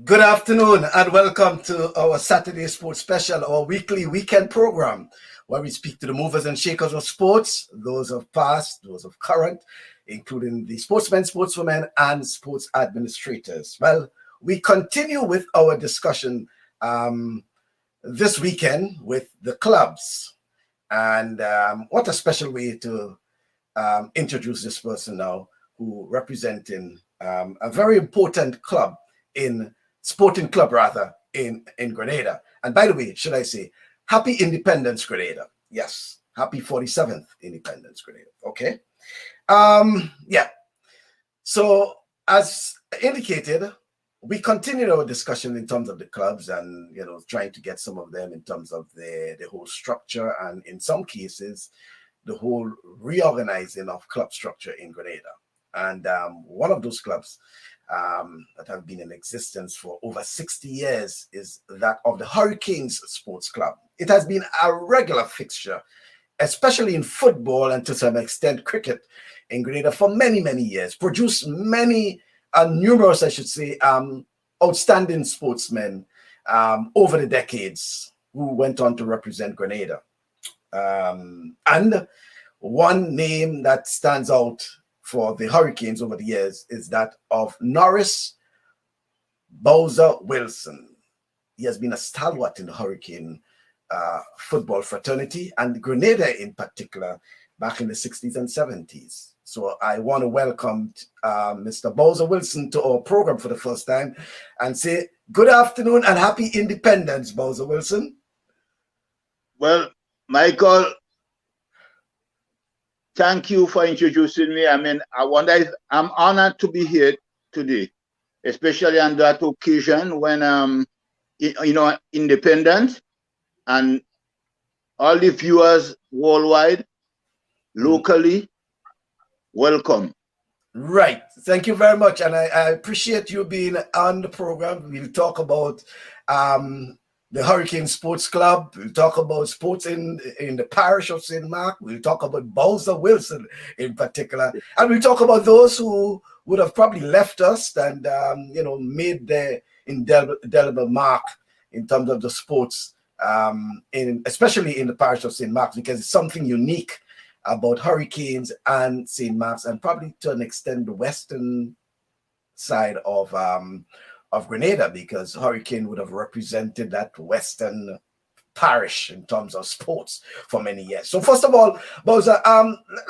Good afternoon and welcome to our Saturday Sports Special, our weekly weekend program where we speak to the movers and shakers of sports, those of past, those of current, including the sportsmen, sportswomen, and sports administrators. Well, we continue with our discussion this weekend with the clubs. And what a special way to introduce this person now who representing a very important club in sporting club rather in Grenada. And by the way, should I say, happy Independence Grenada. Yes, happy 47th Independence Grenada. Okay. Yeah. So as indicated, we continued our discussion in terms of the clubs and, trying to get some of them in terms of the whole structure and in some cases, the whole reorganizing of club structure in Grenada. And one of those clubs that have been in existence for over 60 years is that of the Hurricanes Sports Club. It has been a regular fixture, especially in football and to some extent cricket in Grenada for many, many years, produced many, numerous, I should say, outstanding sportsmen over the decades who went on to represent Grenada. And one name that stands out for the Hurricanes over the years is that of Norris Bowzer Wilson. He has been a stalwart in the Hurricane football fraternity and Grenada in particular back in the 60s and 70s. So I want to welcome Mr. Bowzer Wilson to our program for the first time and say good afternoon and happy independence, Bowzer Wilson. Well, Michael, thank you for introducing me. I mean, I'm honored to be here today, especially on that occasion when independent and all the viewers worldwide, locally, welcome. Right. Thank you very much. And I appreciate you being on the program. We'll talk about the Hurricane Sports Club. We'll talk about sports in the parish of St. Mark. We'll talk about Bowzer Wilson in particular. And we'll talk about those who would have probably left us and, made their indelible mark in terms of the sports, especially in the parish of St. Mark's, because it's something unique about Hurricanes and St. Mark's and probably to an extent the western side of Grenada, because Hurricane would have represented that western parish in terms of sports for many years. So first of all, Bowzer,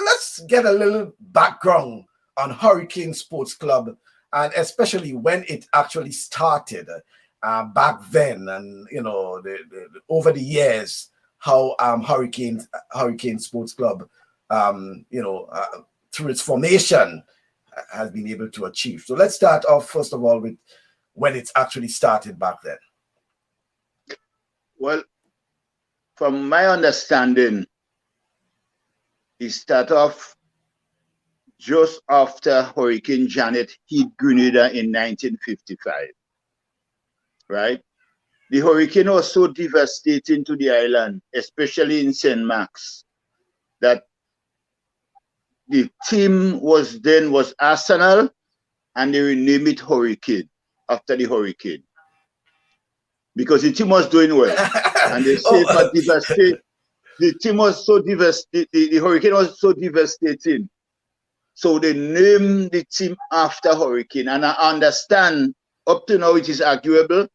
let's get a little background on Hurricane Sports Club and especially when it actually started back then and, over the years, how Hurricane Sports Club, through its formation has been able to achieve. So let's start off, first of all, with when it's actually started back then. Well, from my understanding, it started off just after Hurricane Janet hit Grenada in 1955, right? The hurricane was so devastating to the island, especially in St. Mark's, that the team was Arsenal and they renamed it Hurricane after the hurricane because the team was doing well. And they say the team was so devastated, the hurricane was so devastating. So they named the team after Hurricane. And I understand up to now it is arguable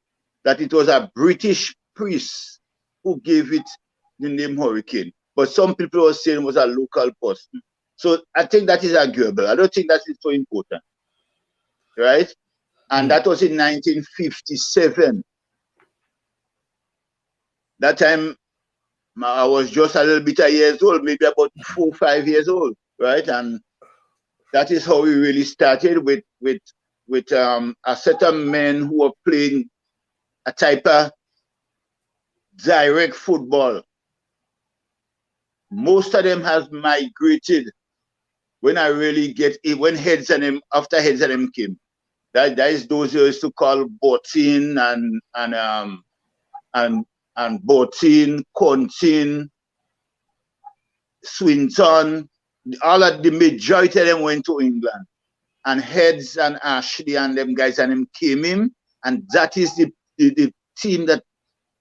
that it was a British priest who gave it the name Hurricane. But some people were saying it was a local person. So I think that is arguable. I don't think that is so important. Right? And that was in 1957. That time I was just a little bit of years old, maybe about 4 or 5 years old, right? And that is how we really started with a set of men who were playing a type of direct football. Most of them have migrated when I really get it, when after Heads and them came. That is those who used to call Botin and Botin, Contin, Swinton. All of the majority of them went to England. And Heads and Ashley and them guys and them came in And that is the team that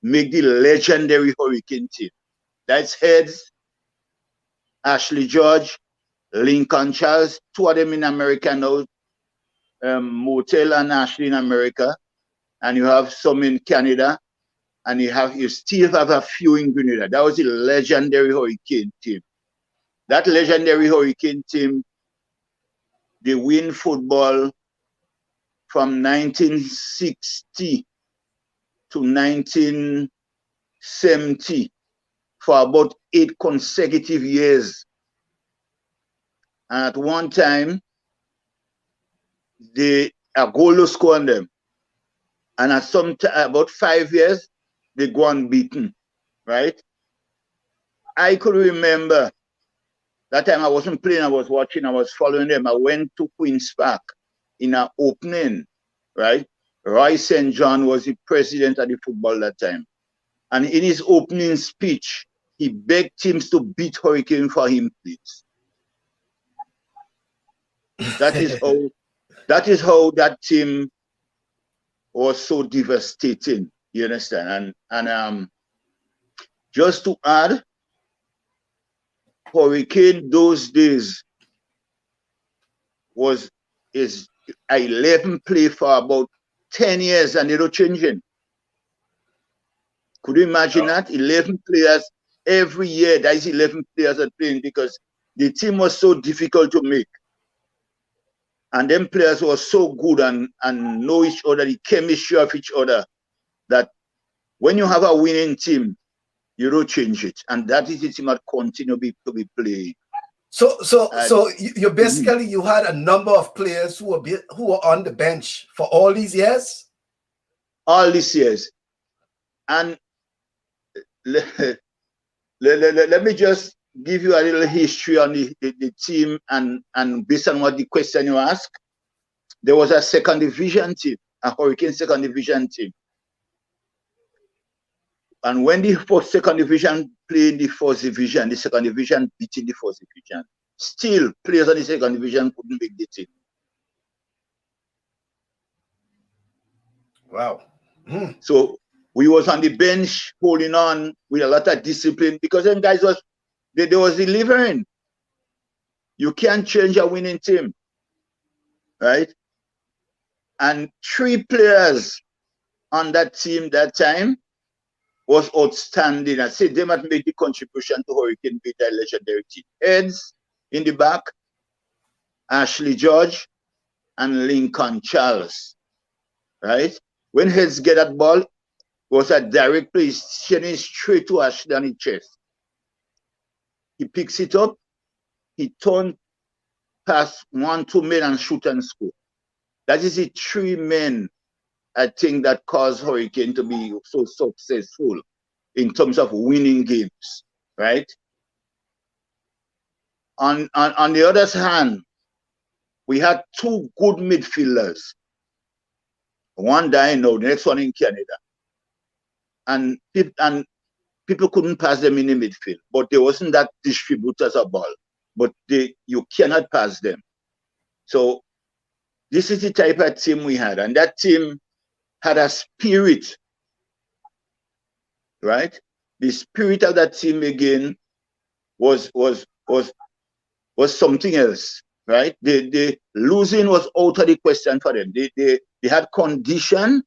make the legendary Hurricane team. That's Heads, Ashley George, Lincoln Charles, two of them in America now, Motel and Ashley in America, and you have some in Canada, and you still have a few in Grenada. That was the legendary Hurricane team. That legendary Hurricane team, they win football from 1960 to 1970 for about 8 consecutive years. And at one time, they a goal to score on them. And at about 5 years, they go unbeaten, right? I could remember that time I wasn't playing, I was watching, I was following them. I went to Queen's Park in an opening, right? Roy St. John was the president of the football that time. And in his opening speech, he begged teams to beat Hurricane for him, please. That is how that team was so devastating. You understand? And just to add, Hurricane those days is 11 play for about 10 years and they don't change it. Could you imagine that? 11 players every year. That is 11 players are playing because the team was so difficult to make. And them players were so good and know each other, the chemistry of each other, that when you have a winning team, you don't change it. And that is the team that continue to be playing. So you basically you had a number of players who were on the bench for all these years? All these years. And let me just give you a little history on the team and based on what the question you asked, there was a second division team, a Hurricane second division team. And when the second division played in the first division, the second division beating the first division. Still, players on the second division couldn't make the team. Wow. So we was on the bench holding on with a lot of discipline because them guys they was delivering. You can't change a winning team, right? And 3 players on that team that time was outstanding. I said they might make the contribution to Hurricane beat that legendary team. Heads in the back, Ashley George and Lincoln Charles, right? When Heads get that ball, it was a direct play, sending straight to Ashley on his chest. He picks it up, he turned past 1-2 men and shoot and score. That is the 3 men, I think, that caused Hurricane to be so successful in terms of winning games, right? On the other hand, we had 2 good midfielders. One dying now, the next one in Canada. And people couldn't pass them in the midfield, but they wasn't that distributors of ball. But you cannot pass them. So this is the type of team we had, and that team had a spirit, right? The spirit of that team again was something else, right? The losing was out of the question for them. They had condition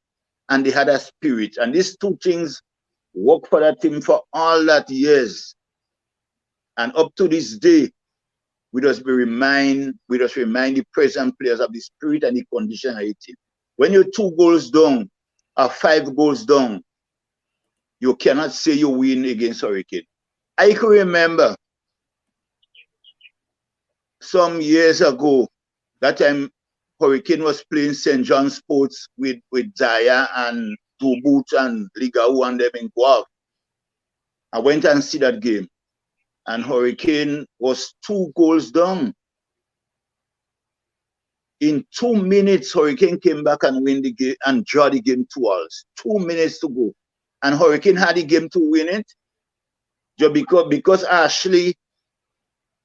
and they had a spirit, and these 2 things worked for that team for all that years. And up to this day, we just remind the present players of the spirit and the condition of the team. When you're 2 goals down or 5 goals down, you cannot say you win against Hurricane. I can remember some years ago, that time Hurricane was playing St. John Sports with Zaya and Dubut and Ligau and them in Guav. I went and see that game, and Hurricane was 2 goals down. In 2 minutes, Hurricane came back and win the game and draw the game 2-2. 2 minutes to go, and Hurricane had the game to win it, just because Ashley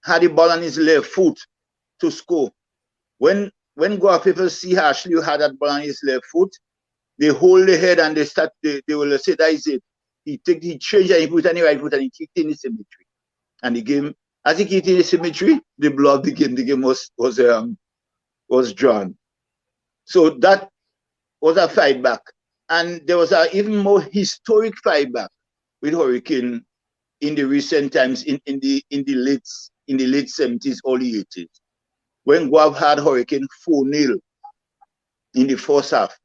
had the ball on his left foot to score. When Guav people see Ashley had that ball on his left foot, they hold the head and they will say that is it. He changed and he put on the right foot and he kicked in the cemetery. And the game, as he kicked in the cemetery, the blow of the game was drawn. So that was a fight back. And there was an even more historic fight back with Hurricane in the recent times in the late 70s, early 80s, when Guav had Hurricane 4-0 in the first half.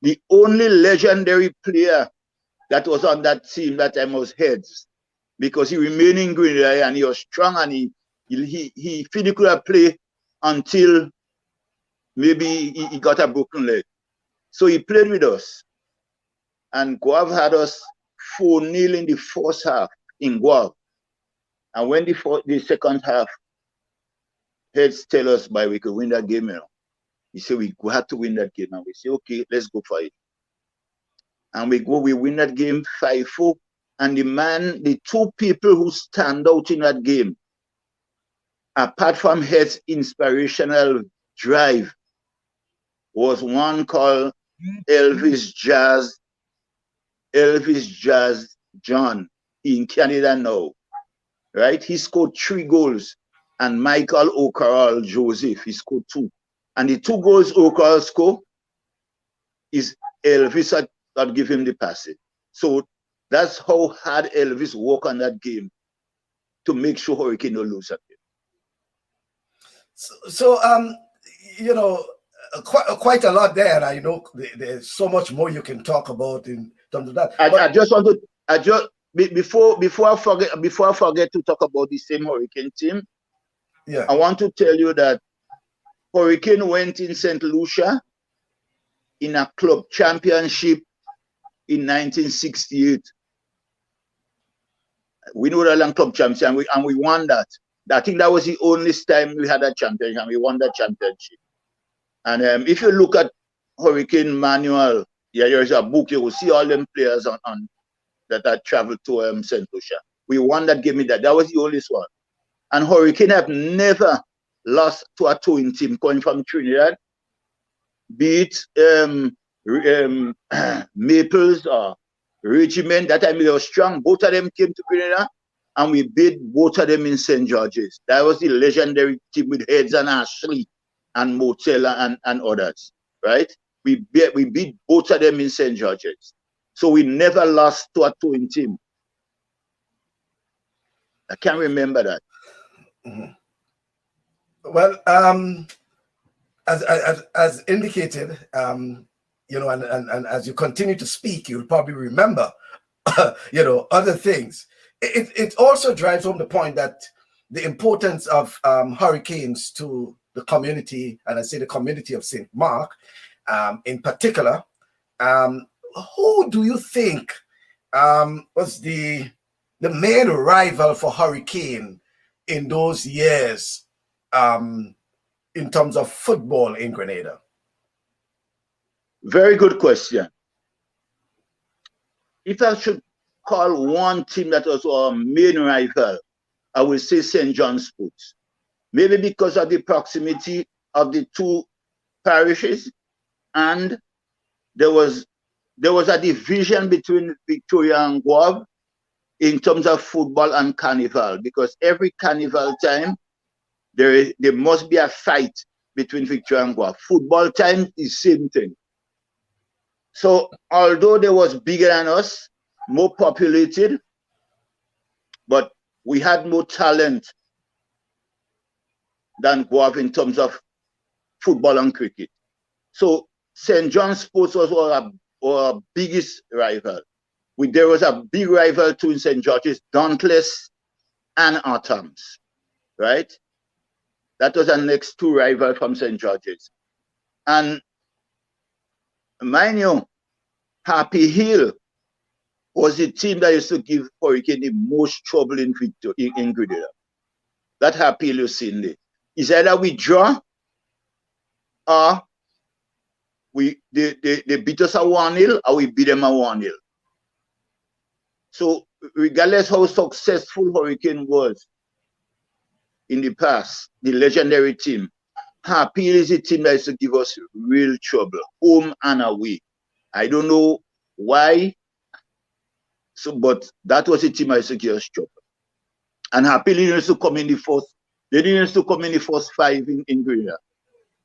The only legendary player that was on that team that time was Heads, because he remained in Grenada and he was strong and he could play until maybe he got a broken leg. So he played with us. And Guav had us 4-0 in the first half in Guav. And when the second half, Heads tell us we could win that game. You know. He said we have to win that game. And we say, okay, let's go for it. And we win that game 5-4. And the two people who stand out in that game, apart from Heads' inspirational drive, was one called Elvis Jazz John in Canada now, right? He scored 3 goals, and Michael O'Carroll Joseph, he scored 2. And the 2 goals O'Carroll scored is Elvis that give him the passing. So that's how hard Elvis worked on that game to make sure Hurricane don't lose that game. So you know, quite a lot there, and I know there's so much more you can talk about in terms of that. Before I forget to talk about the same Hurricane team, yeah, I want to tell you that Hurricane went in St. Lucia in a club championship in 1968. We know the club championship, and we won that. I think that was the only time we had a championship, and we won that championship. And if you look at Hurricane manual, yeah, there's a book. You will see all them players on that had traveled to St. Lucia. We won that game. That was the only one. And Hurricane have never lost to a towing team coming from Trinidad, be it Maples or Regiment. That time they were strong. Both of them came to Grenada, and we beat both of them in St. George's. That was the legendary team with Heads and Ashley and Motella and others, right? We beat both of them in St. George's. So we never lost to a towing team. I can't remember that. Mm-hmm. Well, as indicated, you know, and as you continue to speak, you'll probably remember, you know, other things. It also drives home the point that the importance of hurricanes to the community, and I say the community of St. Mark, in particular. Who do you think was the main rival for Hurricane in those years in terms of football in Grenada? Very good question. If I should call one team that was our main rival, I will say St. John's Sports. Maybe because of the proximity of the two parishes, and there was a division between Victoria and Guav in terms of football and carnival, because every carnival time there must be a fight between Victoria and Guav. Football time is same thing. So although they was bigger than us, more populated, but we had more talent than Guav in terms of football and cricket. So St. John's Sports was our biggest rival. There was a big rival too in St. George's, Dauntless and Atoms, right? That was our next two rivals from St. George's. And mind you, Happy Hill was the team that used to give Hurricane the most trouble in Grenada. That Happy Hill you seen there. It's either we draw or they beat us a 1-0 or we beat them a 1-0. So regardless how successful Hurricane was in the past, the legendary team, Happy Hill is a team that used to give us real trouble, home and away. I don't know why. So, but that was a team I suggest chop. And happily used to come in the first. They didn't used to come in the first 5 in Grenada.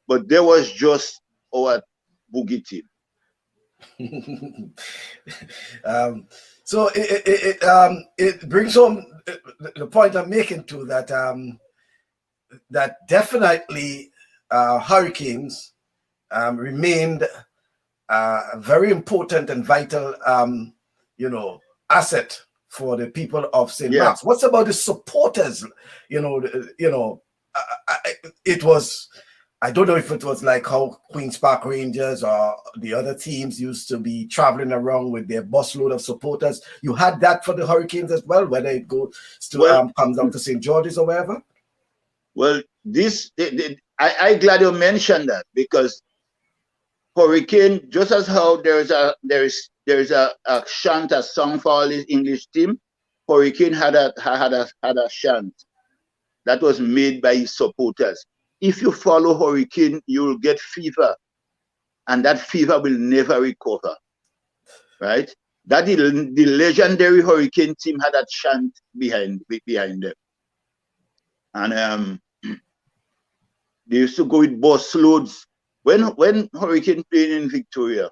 But there was just our boogie team. So it brings home the point I'm making too, that that definitely Hurricanes remained a very important and vital asset for the people of St. Mark's. What's about the supporters? It was, I don't know if it was like how Queen's Park Rangers or the other teams used to be traveling around with their busload of supporters. You had that for the Hurricanes as well, whether it goes to comes down to St. George's or wherever. Well, I glad you mentioned that, because Hurricane, just as how there is a chant, a song for all his English team, Hurricane had a chant that was made by his supporters. If you follow Hurricane, you will get fever, and that fever will never recover. Right? That the legendary Hurricane team had a chant behind them, and they used to go with bus loads. When Hurricane played in Victoria,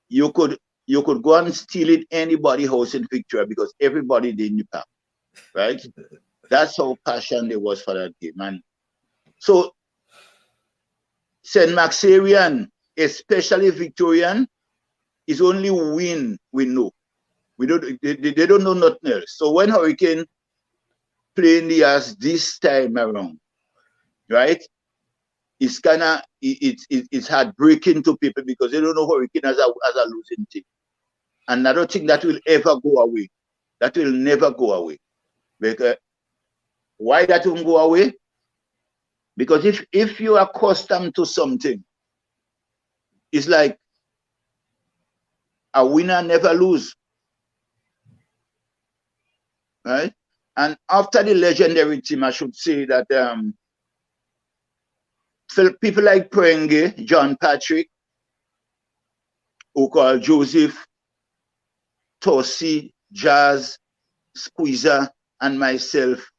you could go and steal in anybody's house in Victoria because everybody did the park, right? That's how passionate they was for that game. And so St. Maxarian, especially Victorian, is only win we know. They don't know nothing else. So when Hurricane playing the ass this time around, right? It's it's heartbreaking to people because they don't know Hurricane as a losing team. And I don't think that will ever go away. That will never go away. Because why that won't go away? Because if you are accustomed to something, it's like a winner never lose. Right? And after the legendary team, I should say that people like Prenge, John Patrick, Okal Joseph, Tossi, Jazz, Squeezer, and myself,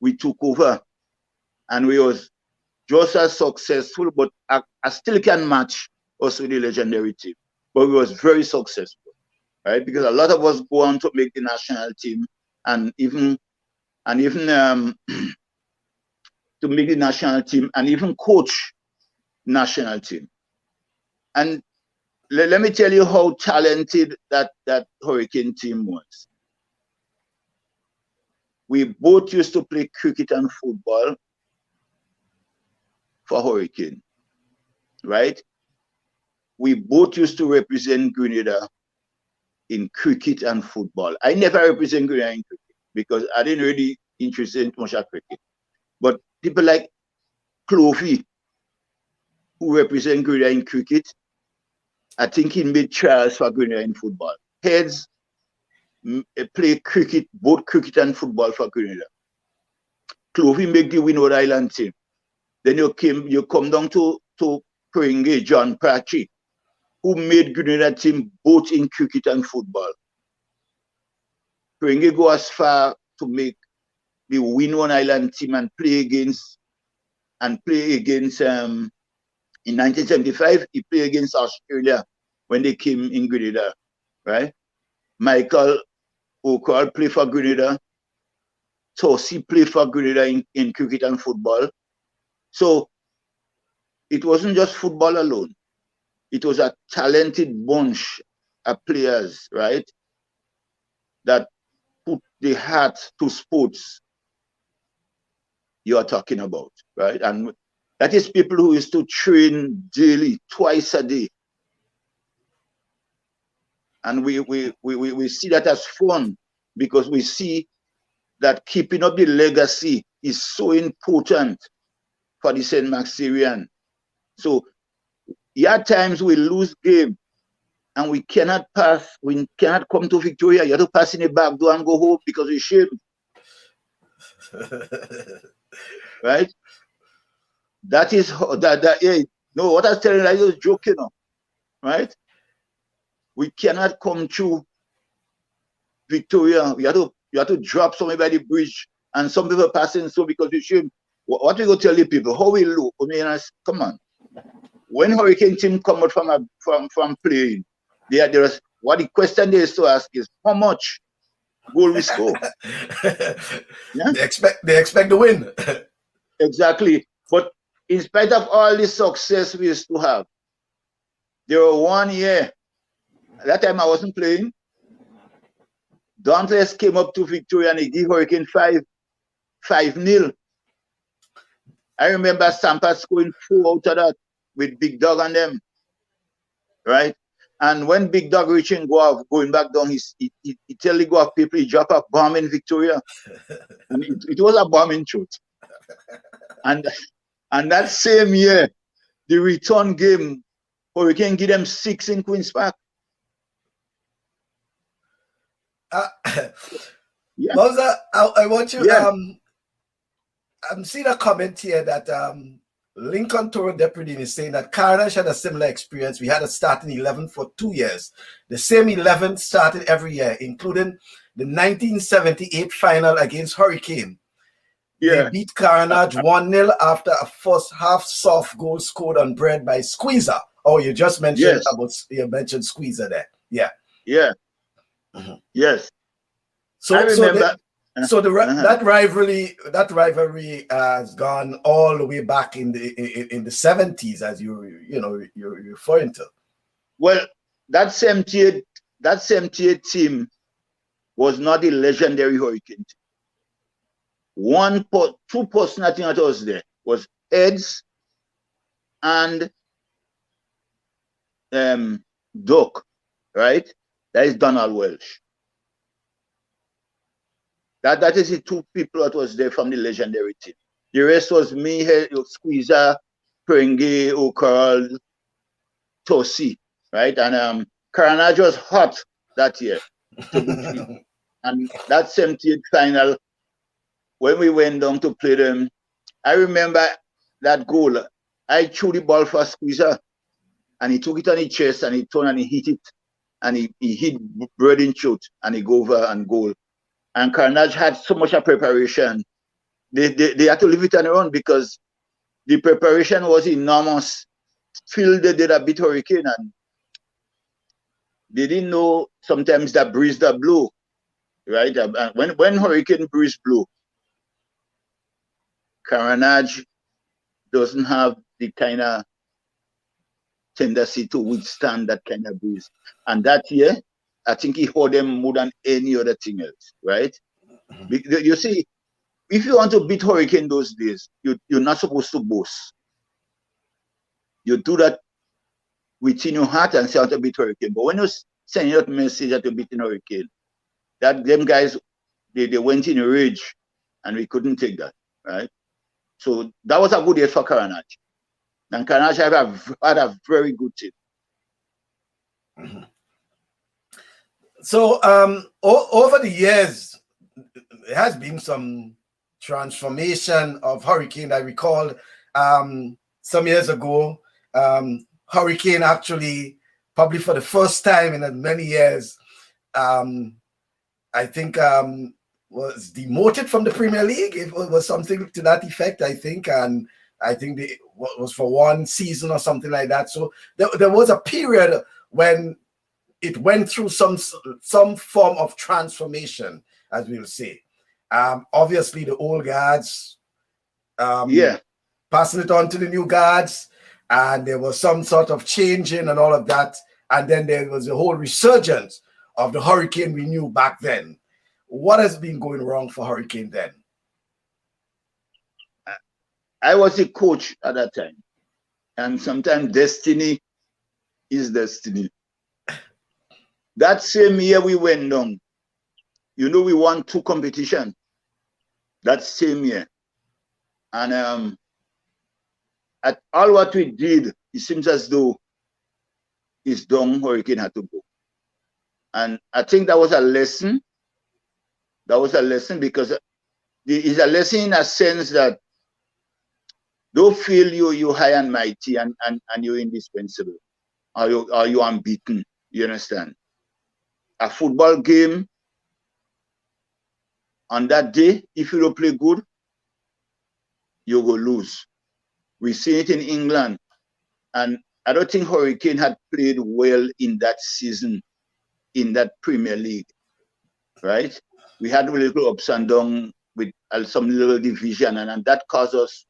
we took over. And we was just as successful, but I still can match us with the legendary team. But we was very successful, right? Because a lot of us go on to make the national team, and even to make the national team, and even coach national team. And let me tell you how talented that Hurricane team was. We both used to play cricket and football for Hurricane, right? We both used to represent Grenada in cricket and football. I never represent Grenada in cricket because I didn't really interested in much of cricket. But people like Clovey, who represent Grenada in cricket, I think he made trials for Grenada in football. Heads play cricket, both cricket and football for Grenada. Clovey make the Windward Island team. Then you come down to Pringe, John Prachi, who made Grenada team both in cricket and football. Pringe go as far to make the Windward Island team and play against in 1975, he played against Australia when they came in Grenada, right? Michael O'Call played for Grenada. Tossi played for Grenada in cricket and football. So it wasn't just football alone. It was a talented bunch of players, right? That put the heart to sports you are talking about, right? And that is people who used to train daily, twice a day. And we see that as fun because we see that keeping up the legacy is so important for the St. Maxarian. So at times we lose game and we cannot come to Victoria. You have to pass in the back door and go home because we shame. Right? That is No, what I was telling you, I was joking, right? We cannot come through Victoria. You have to drop somewhere by the bridge, and some people passing so because we should. What we go tell the people? How we look? I mean, come on. When Hurricane team come out from playing, there is what the question they is to ask is how much goal we score. Yeah, they expect the win. exactly. But in spite of all the success we used to have, there were 1 year. At that time I wasn't playing. Dauntless came up to Victoria and he gave Hurricane 5-0. I remember Sampa scoring 4 out of that with Big Dog on them, right? And when Big Dog reaching going back down, he tell the go off people, he drop a bomb in Victoria. And it was a bombing truth. And that same year, the return game, Hurricane give them 6 in Queen's Park. Yeah. Bowzer, I want you. Yeah. I'm seeing a comment here that Lincoln Toro Deputy is saying that Carnage had a similar experience. We had a starting 11 for 2 years. The same 11 started every year, including the 1978 final against Hurricane. Yeah. They beat Carnage 1-0 after a first half soft goal scored on bread by Squeezer. Oh, you just mentioned you mentioned Squeezer there. Yeah. Yeah. Yes. So I remember. That rivalry has gone all the way back in the 70s, as you're referring to. Well, that 78 team was not the legendary Hurricane team. Two personality that was there was Eds and Doc, right? That is Donald Welsh. That is the 2 people that was there from the legendary team. The rest was me, Squeezer, Peringue, O'Carroll, Tosi, right? And Carnage was hot that year to be and that 78 final, when we went down to play them, I remember that goal. I threw the ball for Squeezer, and he took it on his chest, and he turned and he hit it, and he hit Braden throat, and he go over and goal. And Carnage had so much of preparation. They had to leave it on their own because the preparation was enormous. Phil they did a bit Hurricane, and they didn't know sometimes that breeze that blew, right? And when Hurricane breeze blew, Carnage doesn't have the kind of tendency to withstand that kind of breeze. And that year, I think he hold them more than any other thing else, right? You see, if you want to beat Hurricane those days, you're not supposed to boast. You do that within your heart and say, I want to beat Hurricane. But when you send out message that you're beating Hurricane, that them guys, they went in a rage, and we couldn't take that, right? So that was a good year for Carnage. And Carnage had a very good team. So over the years, there has been some transformation of Hurricane. I recall some years ago, Hurricane actually, probably for the first time in many years, I think was demoted from the Premier League. It was something to that effect, I think. And I think it was for 1 season or something like that. So there was a period when it went through some form of transformation, as we'll say. Obviously, the old guards, passing it on to the new guards, and there was some sort of changing and all of that. And then there was a whole resurgence of the Hurricane we knew back then. What has been going wrong for Hurricane then? I was a coach at that time, and sometimes destiny is destiny. That same year we went down, we won 2 competitions that same year. And at all what we did, it seems as though it's done, Hurricane had to go. And I think that was a lesson. That was a lesson because it's a lesson in a sense that Don't feel you high and mighty and you're indispensable. Or you unbeaten. You understand? A football game on that day, if you don't play good, you will lose. We see it in England. And I don't think Hurricane had played well in that season, in that Premier League, right? We had a little ups and downs with some little division, and that caused us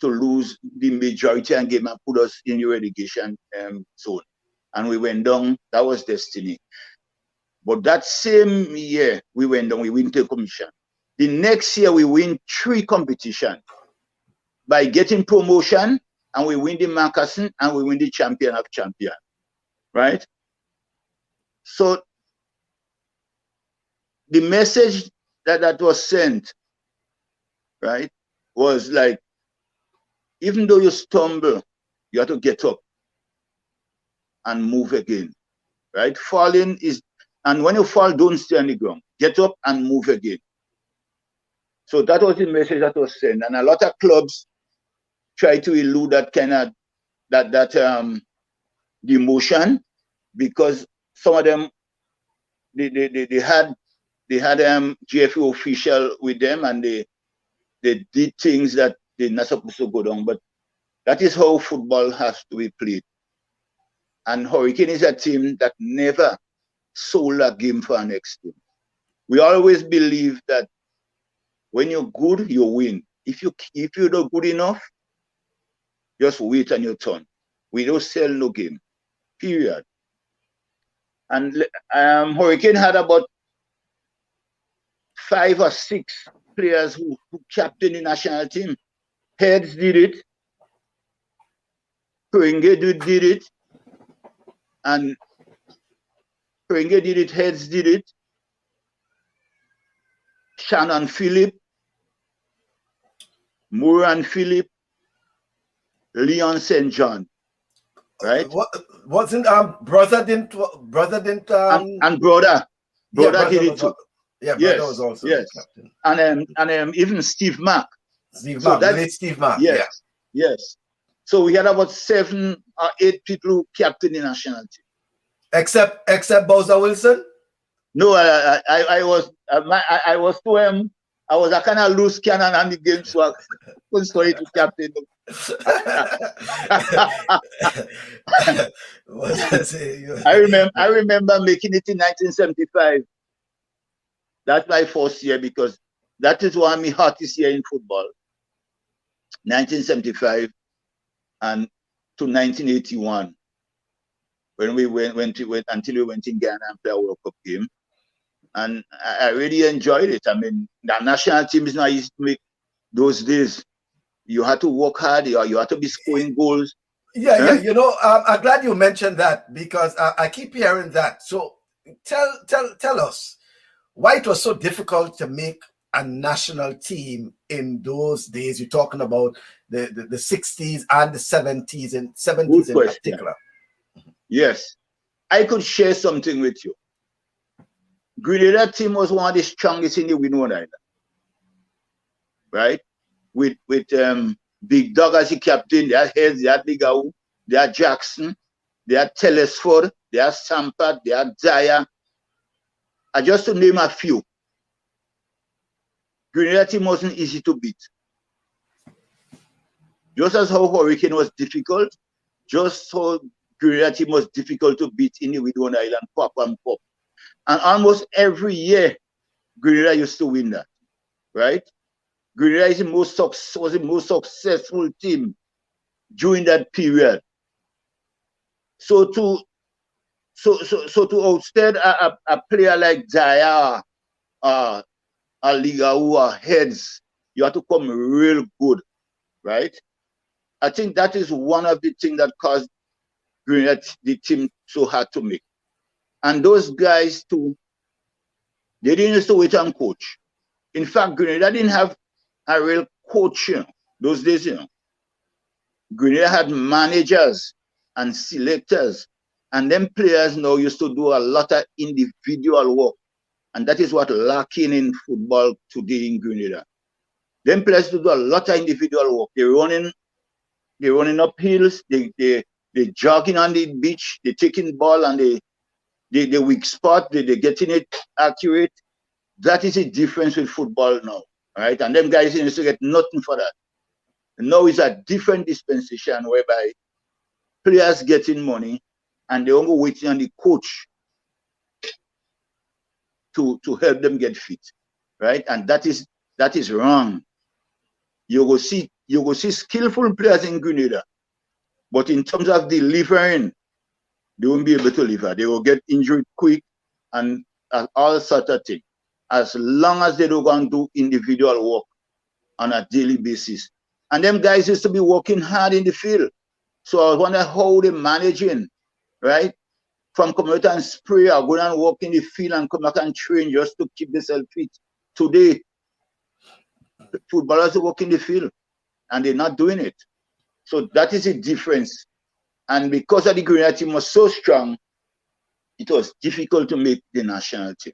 to lose the majority and game and put us in the relegation zone. And we went down. That was destiny. But that same year, we went down. We win the commission. The next year, we win 3 competitions by getting promotion, and we win the Marcusson, and we win the champion of champion, right? So the message that was sent, right, was like, even though you stumble, you have to get up and move again, right? Falling is, and when you fall, don't stay on the ground. Get up and move again. So that was the message that was sent, and a lot of clubs try to elude that kind of the emotion, because some of them they had GFA official with them, and they did things that they're not supposed to go down. But that is how football has to be played. And Hurricane is a team that never sold a game for our next team. We always believe that when you're good, you win. If you're not good enough, just wait on your turn. We don't sell no game, period. And Hurricane had about 5 or 6 players who captained the national team. Heads did it. Pringe did it. And Pringe did it, Heads did it. Shannon Phillip, Moran Phillip, Leon St. John, right? Wasn't brother didn't and brother did it too. Yeah, yes, brother was also yes. captain. And even Steve Mack. Steve Mack. Yes, yeah. Yes. So we had about 7 or 8 people who captained the national team. Except Bowzer Wilson? No, I was I was a kind of loose cannon on the game, so I couldn't study to captain them. I remember making it in 1975. That's my first year, because that is one of my hottest year in football. 1975 and to 1981, when we went until we went in Ghana and played a World Cup game. And I really enjoyed it. I mean, the national team is not easy to make those days. You had to work hard. You had to be scoring goals. Yeah. You know, I'm glad you mentioned that, because I keep hearing that. So tell us why it was so difficult to make a national team in those days. You're talking about the 60s and the 70s and 70s in particular. Yes. I could share something with you. Grenada team was one of the strongest in the Windward Island, right? With Big Dog as the captain. They had Heads, they had Ligau, they had Jackson, they had Telesford, they had Sampat, they had Zaya. Just to name a few. Grenada team wasn't easy to beat. Just as how Hurricane was difficult, just so Grenada team was difficult to beat in the Windward Island, pop and pop. And almost every year, Grenada used to win that, right? Grenada was the most successful team during that period. So to outstead a player like Zaya, a Ligau, or Heads, you have to come real good, right? I think that is one of the things that caused Grenada the team so hard to make. And those guys too, they didn't used to wait on coach. In fact, Grenada didn't have a real coach, those days, Grenada had managers and selectors, and them players now used to do a lot of individual work. And that is what lacking in football today in Grenada. Them players do a lot of individual work. They're running They're running up hills. They jogging on the beach. They're taking ball and the weak spot. They're getting it accurate. That is a difference with football now, right? And them guys used to get nothing for that. Now it's a different dispensation whereby players getting money and they're only waiting on the coach to help them get fit, right? And that is wrong. You will see skillful players in Grenada, but in terms of delivering, they won't be able to deliver. They will get injured quick and all sorts of things. As long as they don't go and do individual work on a daily basis. And them guys used to be working hard in the field. So I wonder how they're managing, right? From come out and spray or go and work in the field and come back and train just to keep themselves fit. Today, footballers work in the field and they're not doing it. So that is a difference. And because of the Grenada team was so strong, it was difficult to make the national team.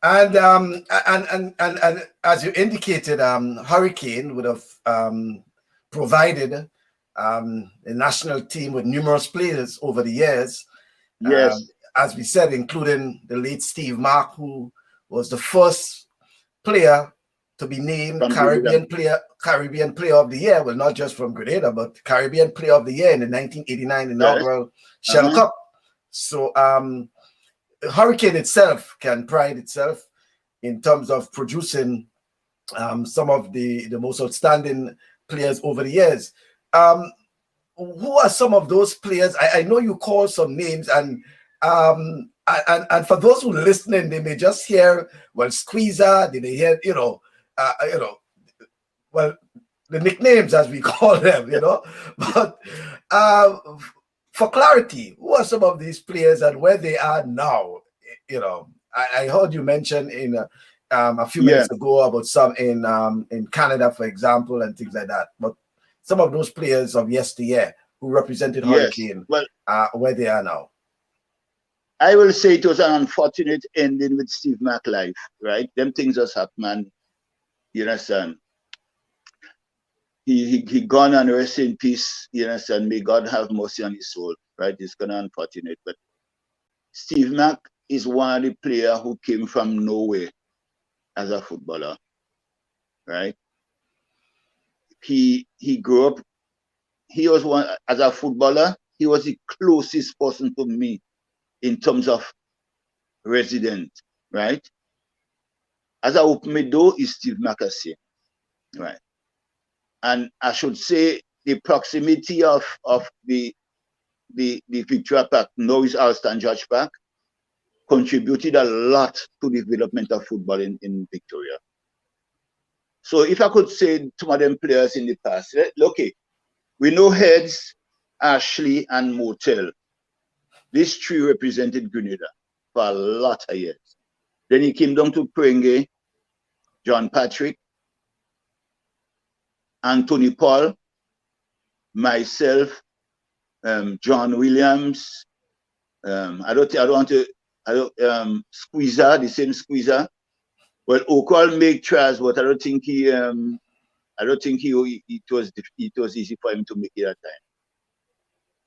And as you indicated, Hurricane would have provided a national team with numerous players over the years. Yes. As we said, including the late Steve Mark, who was the first player to be named Caribbean Player of the Year. Well, not just from Grenada, but Caribbean Player of the Year in the 1989 inaugural Shell Cup. So Hurricane itself can pride itself in terms of producing some of the most outstanding players over the years. Who are some of those players? I know you call some names, and for those who are listening, they may just hear, well, Squeezer, they may hear, well, the nicknames as we call them, But for clarity, who are some of these players and where they are now? I heard you mention in a few minutes ago about some in Canada, for example, and things like that. But some of those players of yesteryear who represented Hurricane, where they are now. I will say it was an unfortunate ending with Steve Mack life, right? Them things just happen, man. You understand? He gone and rest in peace, you understand? May God have mercy on his soul, right? It's kind of unfortunate. But Steve Mack is one of the players who came from nowhere as a footballer, right? He grew up, he was one, as a footballer, he was the closest person to me in terms of resident, right? As I open my door is Steve Mackassi, right? And I should say the proximity of the Victoria Park, now is Alston George Park, contributed a lot to the development of football in Victoria. So if I could say some of them players in the past, okay, we know Heads, Ashley, and Motel. These three represented Grenada for a lot of years. Then he came down to Prenge, John Patrick, Anthony Paul, myself, John Williams. Squeezer, the same Squeezer. Well, Okol make trials, but I don't think it was easy for him to make it at time.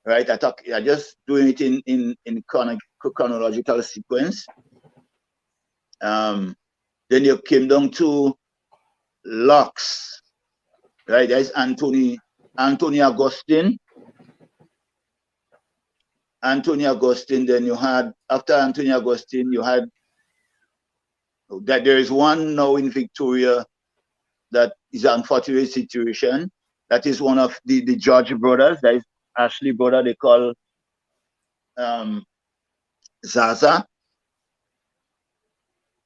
Right? I just doing it in chronological sequence. Then you came down to Locks. Right? There's Anthony Augustine. Anthony Augustine, then you had, after Anthony Augustine, you had, that there is one now in Victoria that is an unfortunate situation. That is one of the George brothers, that is Ashley brother, they call Zaza.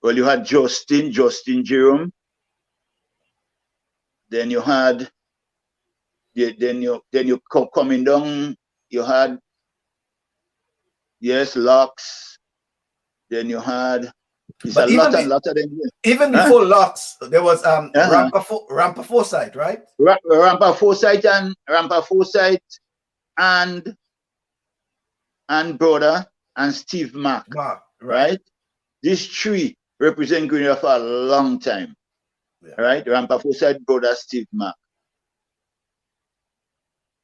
Well, you had Justin Jerome. Then you had, then you coming down, you had, yes, Locks. Then you had, it's a lot of them. Even before Locks, there was Rampa Forsyth, right? Rampa Forsyth and brother and Steve Mack, right? These three represent Grenada for a long time, right? Rampa Forsyth, brother, Steve Mack.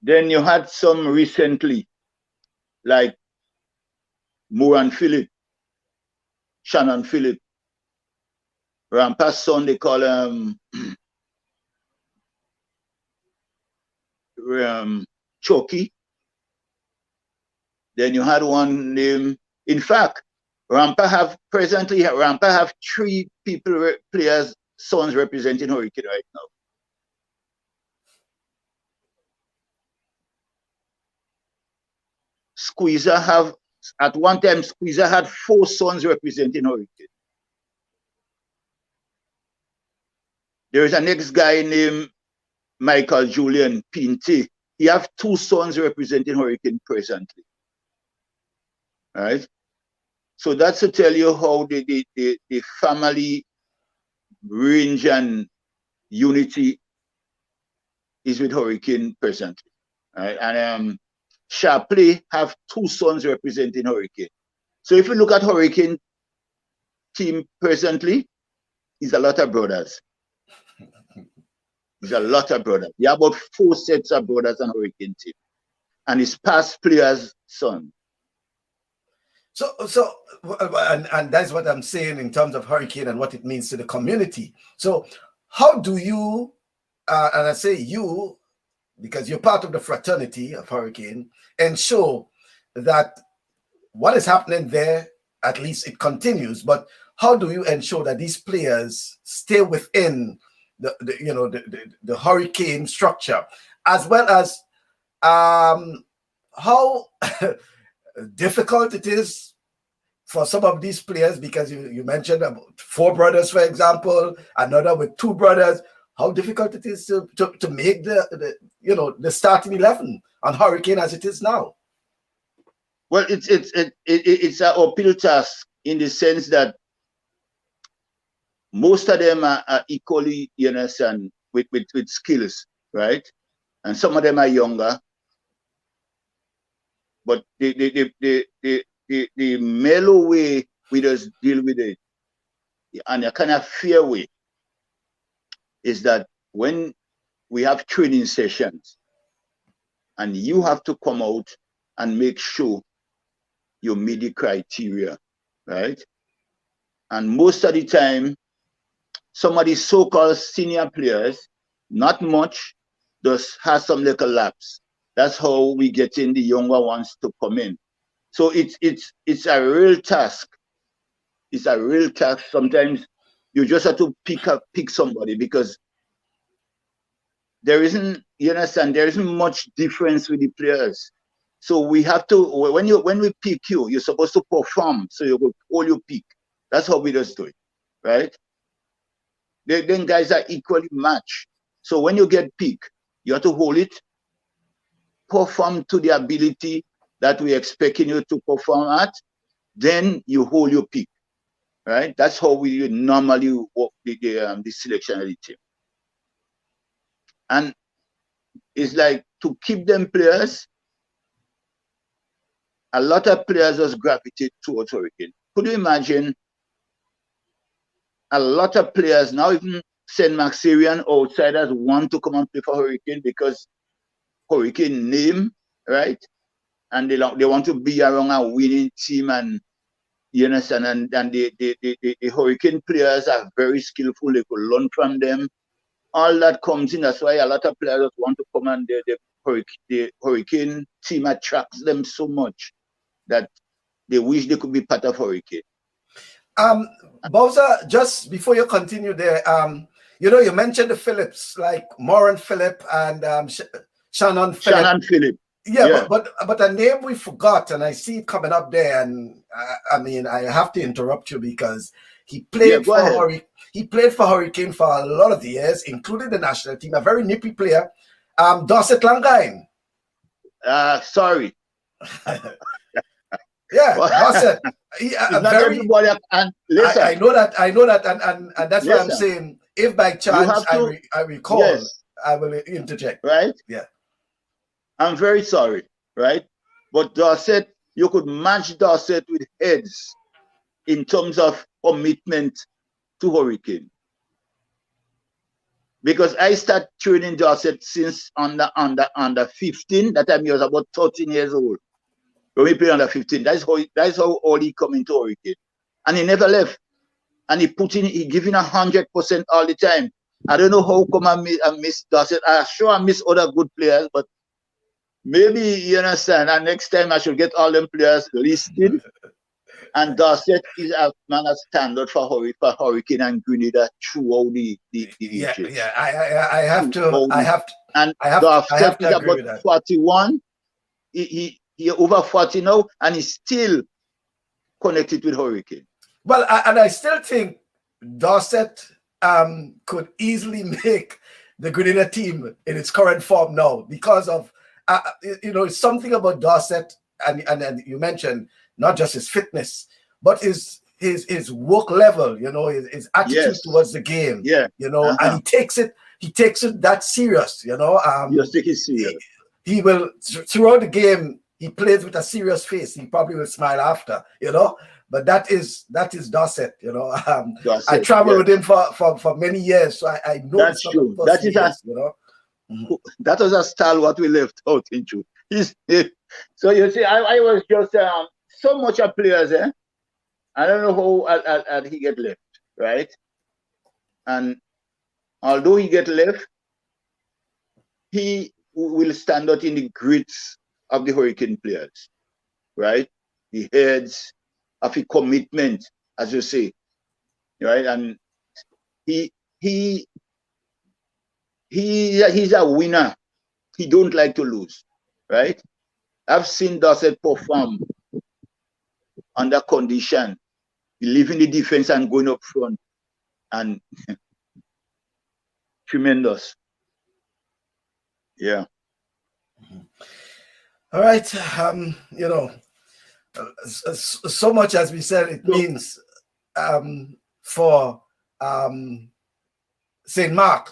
Then you had some recently, like Moran Phillip, Shannon Phillip, Rampa's son, they call him Chucky. Then you had one named, in fact, Rampa have 3 players, sons representing Hurricane right now. Squeezer at one time, Squeezer had 4 sons representing Hurricane. There is a next guy named Michael Julian Pinty. He have 2 sons representing Hurricane presently. All right. So that's to tell you how the family range and unity is with Hurricane presently. All right. And Shapley have 2 sons representing Hurricane. So if you look at Hurricane team presently, it's a lot of brothers. It's a lot of brothers. You have about 4 sets of brothers on Hurricane team. And it's past players' son. And that's what I'm saying in terms of Hurricane and what it means to the community. So how do you, and I say you, because you're part of the fraternity of Hurricane, ensure that what is happening there, at least it continues, but how do you ensure that these players stay within the Hurricane structure, as well as how difficult it is for some of these players, because you mentioned about 4 brothers, for example, another with 2 brothers, how difficult it is to make the starting 11 on Hurricane as it is now? Well, it's an uphill task in the sense that most of them are equally, you understand, with skills, right? And some of them are younger, but the mellow way we just deal with it, and a kind of fair way, is that when we have training sessions and you have to come out and make sure you meet the criteria, right? And most of the time, some of the so-called senior players, not much, just has some little lapse. That's how we get in the younger ones to come in. So it's a real task. It's a real task. Sometimes you just have to pick somebody, because there isn't, you understand, there isn't much difference with the players. So we have to, when we pick you, you're supposed to perform. So you go all you pick. That's how we just do it, right? Then guys are equally matched. So when you get picked, you have to hold it, perform to the ability that we're expecting you to perform at, then you hold your pick, right? That's how we normally work the selection of the team. And it's like, to keep them players, a lot of players just gravitate towards Hurricane. Could you imagine a lot of players now, even St. Maxirian outsiders, want to come and play for Hurricane because Hurricane name, right? And they want to be around a winning team, and you understand, and the Hurricane players are very skillful. They could learn from them. All that comes in. That's why a lot of players want to come, and the Hurricane team attracts them so much that they wish they could be part of Hurricane. Bowzer, just before you continue there, you mentioned the Phillips, like Moran Phillip and Shannon Phillip. Shannon Phillip. Yeah, but a name we forgot, and I see it coming up there, and I mean, I have to interrupt you because he played for Hurricane for a lot of years, including the national team. A very nippy player, Dorset Langine. Sorry. Yeah, Dorset. Listen, I know that, and that's why I'm saying, if by chance I recall, yes, I will interject. Right? Yeah. I'm very sorry, right? But Dorset, you could match Dorset with heads in terms of commitment to Hurricane. because I started training Dorset since under 15. That time he was about 13 years old. When we played under 15, that's how all he come into Hurricane. And he never left. And he giving 100% all the time. I don't know how come I miss Dorset. I'm sure I miss other good players, but maybe you understand. And next time I should get all them players listed. And Dorset is a man of standard for Hurricane and Grenada throughout the ages. Yeah. I have to Dorset is agree about with that. 41. He over 40 now, and he's still connected with Hurricane. Well, I still think Dorset could easily make the Grenada team in its current form now because of something about Dorset, and you mentioned not just his fitness, but his work level, his attitude towards the game, and he takes it that serious, You take it serious. He will throughout the game. He plays with a serious face. He probably will smile after, But that is Dorset, Dorset, I traveled with him for many years, so I know that's true. That is that was a style what we left out into. So you see, I was just so much of players, I don't know how he get left, right? And although he get left, he will stand out in the grits of the Hurricane players, right? The heads of a commitment, as you say, right? And he's a winner. He don't like to lose, right? I've seen Dorset perform under condition, leaving the defense and going up front, and tremendous. Yeah. All right. So much as we said, it means for St. Mark,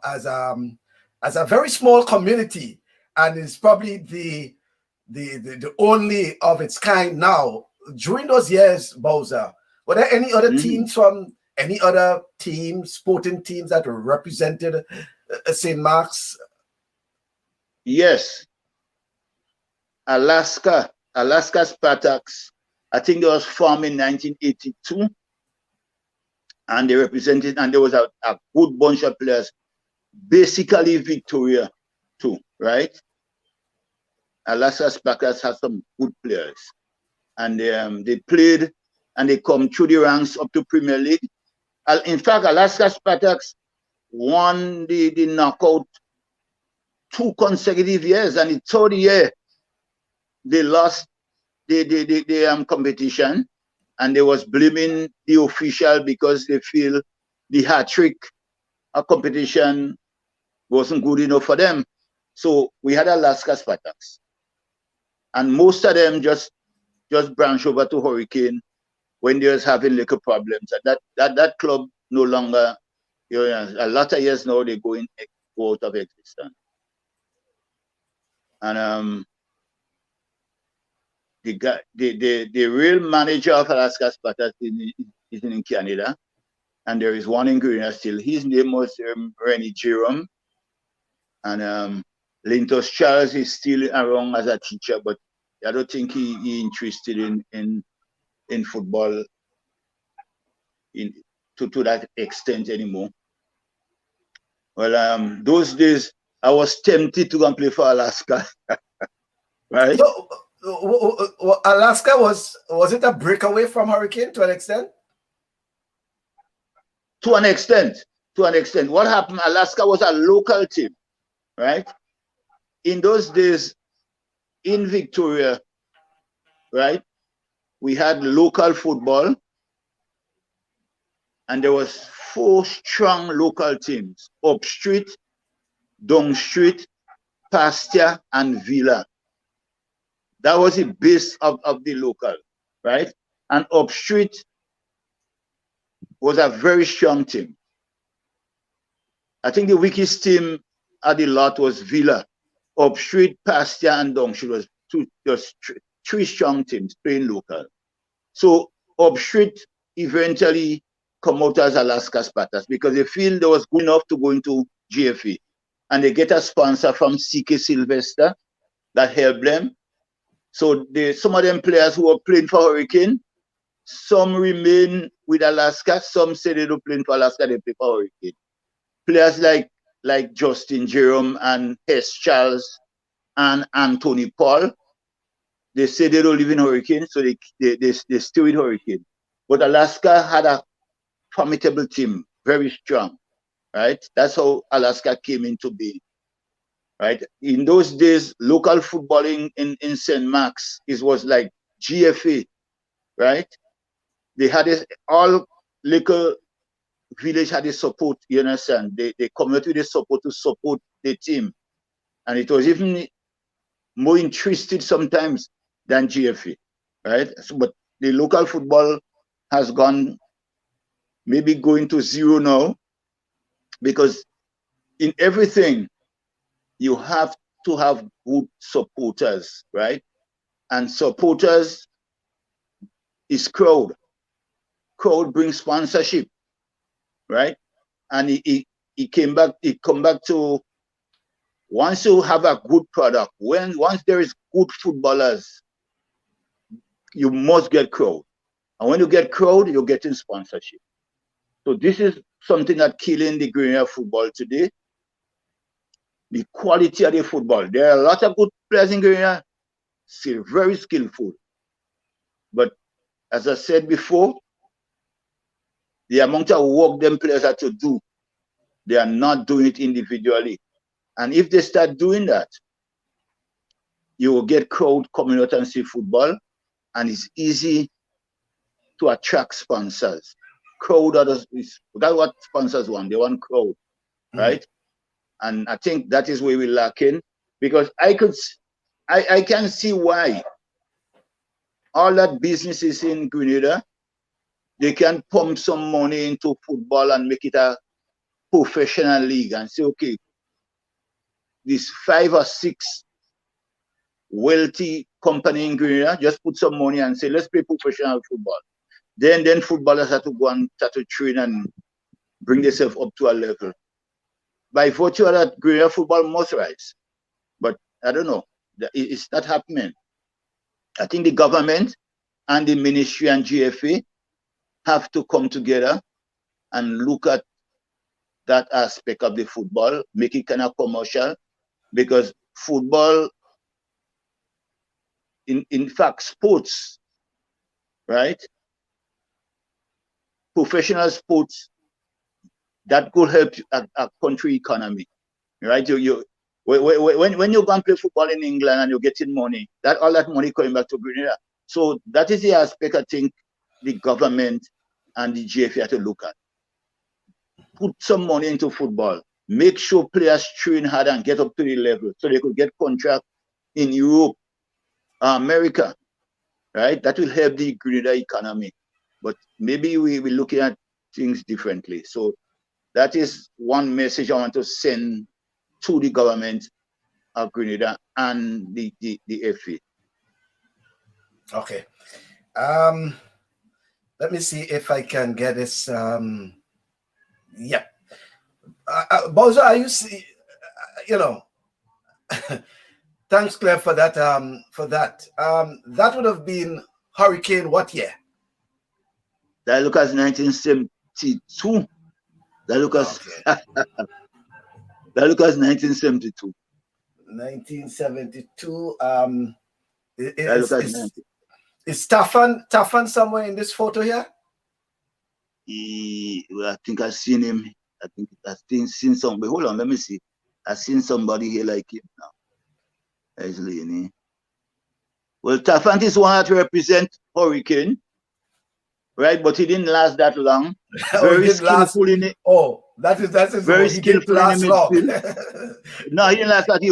as a very small community, and it's probably the only of its kind now. During those years, Bowzer, were there any other teams from any other sporting teams that represented St. Mark's? Yes. Alaska Spartaks, I think they was formed in 1982, and they represented, and there was a good bunch of players, basically Victoria too, right? Alaska Spartaks had some good players, and they played, and they come through the ranks up to Premier League. In fact, Alaska Spartaks won the knockout 2 consecutive years, and the 3rd year they lost the competition, and they was blaming the official because they feel the hat-trick competition wasn't good enough for them. So we had Alaska Spartaks, and most of them just branched over to Hurricane when they was having little problems. And that club no longer, a lot of years now they go out of existence. And the real manager of Alaska Spartans is in Canada, and there is one in Grenada still. His name was Rennie Jerome, and Lintos Charles is still around as a teacher, but I don't think he interested in football to that extent anymore. Well, those days I was tempted to go and play for Alaska, right? So, Alaska was it a breakaway from Hurricane to an extent? To an extent. What happened? Alaska was a local team, right? In those days, in Victoria, right, we had local football, and there was 4 strong local teams: Up Street, Down Street, Pastia, and Villa. That was the base of the local, right? And Up Street was a very strong team. I think the weakest team at the lot was Villa. Up Street, Pastia, and Down Street was just 3 strong teams playing local. So Up Street eventually come out as Alaska Spartans because they feel they was good enough to go into GFA. And they get a sponsor from CK Sylvester that helped them. So some of them players who were playing for Hurricane, some remain with Alaska, some say they don't play for Alaska, they play for Hurricane. Players like Justin Jerome and Hess Charles and Anthony Paul, they say they don't live in Hurricane, so they stay with Hurricane. But Alaska had a formidable team, very strong, right? That's how Alaska came into being, right? In those days, local footballing in St. Mark's was like GFA, right? They had all local village had a support, you understand? They come out with a support to support the team. And it was even more interested sometimes than GFA, right? So, but the local football has gone, maybe going to zero now, because in everything, you have to have good supporters, right? And supporters is crowd. Crowd brings sponsorship, right? And it come back to once you have a good product, once there is good footballers, you must get crowd. And when you get crowd, you're getting sponsorship. So this is something that killing the Grenada football today. The quality of the football. There are a lot of good players in Grenada, still very skillful. But as I said before, the amount of work them players have to do, they are not doing it individually. And if they start doing that, you will get crowd coming out and see football, and it's easy to attract sponsors. Crowd, that's what sponsors want. They want crowd, right? And I think that is where we're lacking, because I can see why all that businesses in Grenada, they can pump some money into football and make it a professional league and say, okay, these 5 or 6 wealthy company in Grenada just put some money and say, let's play professional football. Then footballers have to go and start to train and bring themselves up to a level. By virtue of that, Grenada football must rise. But I don't know. It's not happening. I think the government and the ministry and GFA have to come together and look at that aspect of the football, make it kind of commercial, because football, in fact, sports, right? Professional sports, that could help a country economy, right? When you go and play football in England and you're getting money, all that money coming back to Grenada. So that is the aspect I think the government and the GFA have to look at. Put some money into football. Make sure players train hard and get up to the level so they could get contract in Europe, America, right? That will help the Grenada economy. But maybe we're looking at things differently. So that is one message I want to send to the government of Grenada and the FA. Okay. Let me see if I can get this. Yeah. Bowzer, are you see? Thanks, Claire, for that. That would have been Hurricane what year? That look as 1972. That look as that look as 1972. 1972. Is Taffan somewhere in this photo here? I think I've seen him. I think I've seen somebody. Hold on, let me see. I've seen somebody here like him now. There's Lenny. Well, Taffan is one that represent Hurricane, right? But he didn't last that long. Very skillful in it. Oh, that is very skillful in the midfield. No, he didn't last that.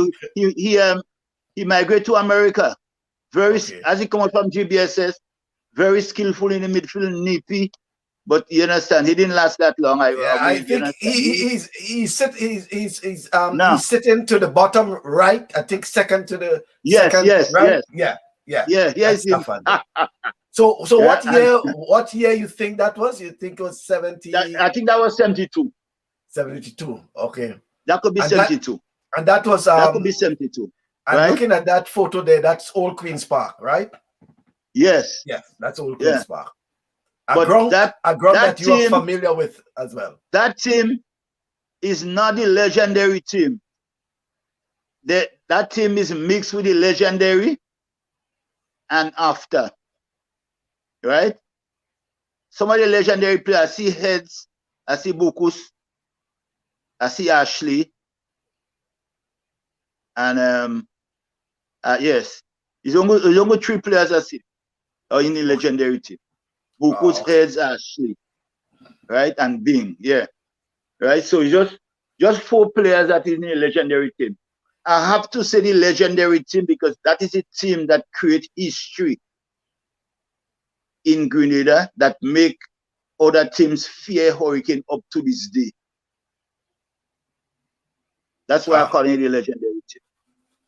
He migrated to America. As he come out from GBSS, very skillful in the midfield, nippy. But you understand, he didn't last that long. I think he's sitting to the bottom right. I think second to the second right. Yeah. Yes. So Yeah, what year you think that was? You think it was 70? I think that was 72. 72. Okay. That could be And 72. that was That could be 72. and Right? looking at that photo there, that's Old Queen's Park, right? Yes. Yes, that's Old Yeah. Queen's Park. But A ground that you team, are familiar with as well. That team is not the legendary team. That team is mixed with the legendary and after. Right? Some of the legendary players, I see Heads, I see Bukus, I see Ashley, and yes, it's only 3 players I see are in the legendary team. Bukus, Okay. Heads, Ashley, right, and Bing, yeah, right. So it's just 4 players that is in the legendary team. I have to say the legendary team because that is a team that create history in Grenada that make other teams fear Hurricane up to this day. That's why I call it the legendary team.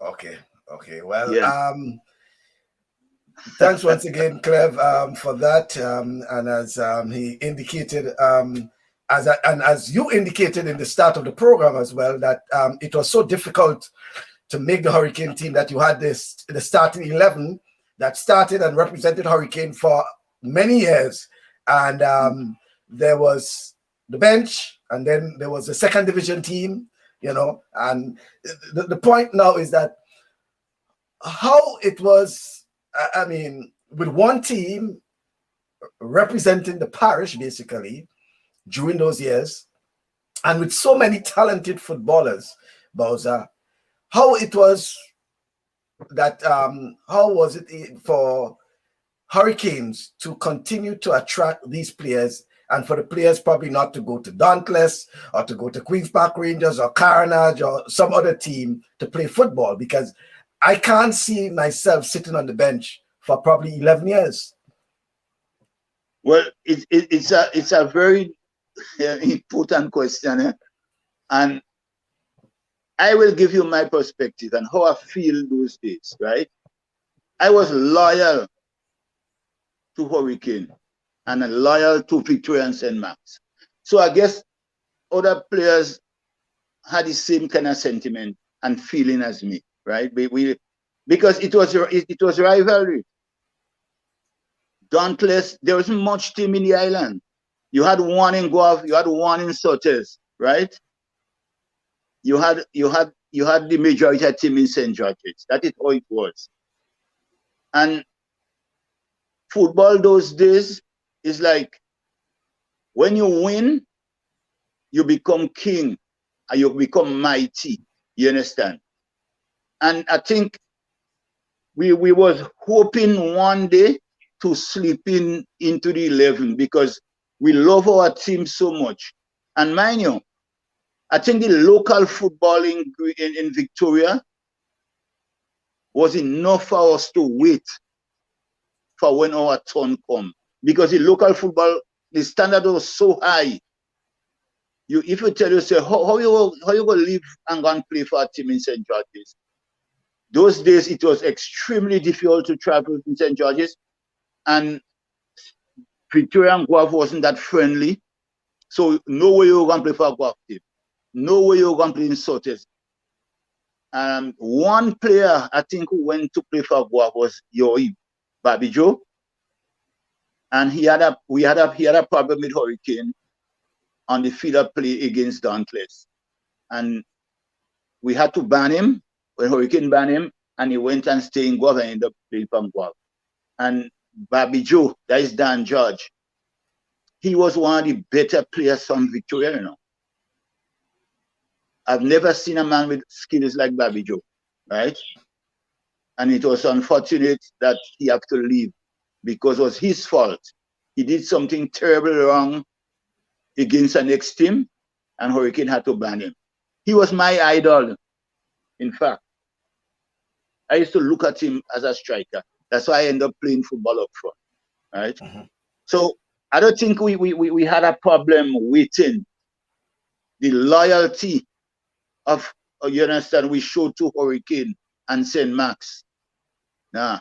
Okay. Well, yeah. Thanks once again, Clev, for that. And as he indicated, as you indicated in the start of the program as well, that it was so difficult to make the Hurricane team that you had the starting 11 that started and represented Hurricane for many years. And there was the bench, and then there was the second division team, and the point now is that how it was, I mean, with one team representing the parish basically during those years, and with so many talented footballers, Bowzer, how it was that how was it for Hurricanes to continue to attract these players, and for the players probably not to go to Dauntless or to go to Queen's Park Rangers or Carnage or some other team to play football? Because I can't see myself sitting on the bench for probably 11 years. Well, it's a very important question, and I will give you my perspective and how I feel those days, right? I was loyal to Hurricane and loyal to Victoria and St. Mark's. So I guess other players had the same kind of sentiment and feeling as me, right? Because it was rivalry. Dauntless, there wasn't much team in the island. You had one in Guelph, you had one in Sotes, right? You had the majority team in St. George's. That is how it was. And football those days is like when you win, you become king and you become mighty. You understand? And I think we was hoping one day to slip into the 11 because we love our team so much. And mind you, I think the local football in Victoria was enough for us to wait for when our turn come. Because the local football, the standard was so high. If you tell yourself, how you going to live and go and play for a team in St. George's? Those days, it was extremely difficult to travel in St. George's. And Victoria and Guelph wasn't that friendly. So no way you were going to play for a Guelph team. No way you were going to play in Sotes. One player I think who went to play for Guelph was Yoi Bobby Joe. And we had a problem with Hurricane on the field of play against Dauntless. And we had to ban him when Hurricane banned him, and he went and stayed in Guelph and ended up playing for Guelph. And Bobby Joe, that is Dan George, he was one of the better players from Victoria, I've never seen a man with skills like Bobby Joe, right? And it was unfortunate that he had to leave because it was his fault. He did something terribly wrong against the next team, and Hurricane had to ban him. He was my idol, in fact. I used to look at him as a striker. That's why I ended up playing football up front, right? Mm-hmm. So I don't think we had a problem waiting. The loyalty of, you understand, we showed to Hurricane and St. Mark's. Nah.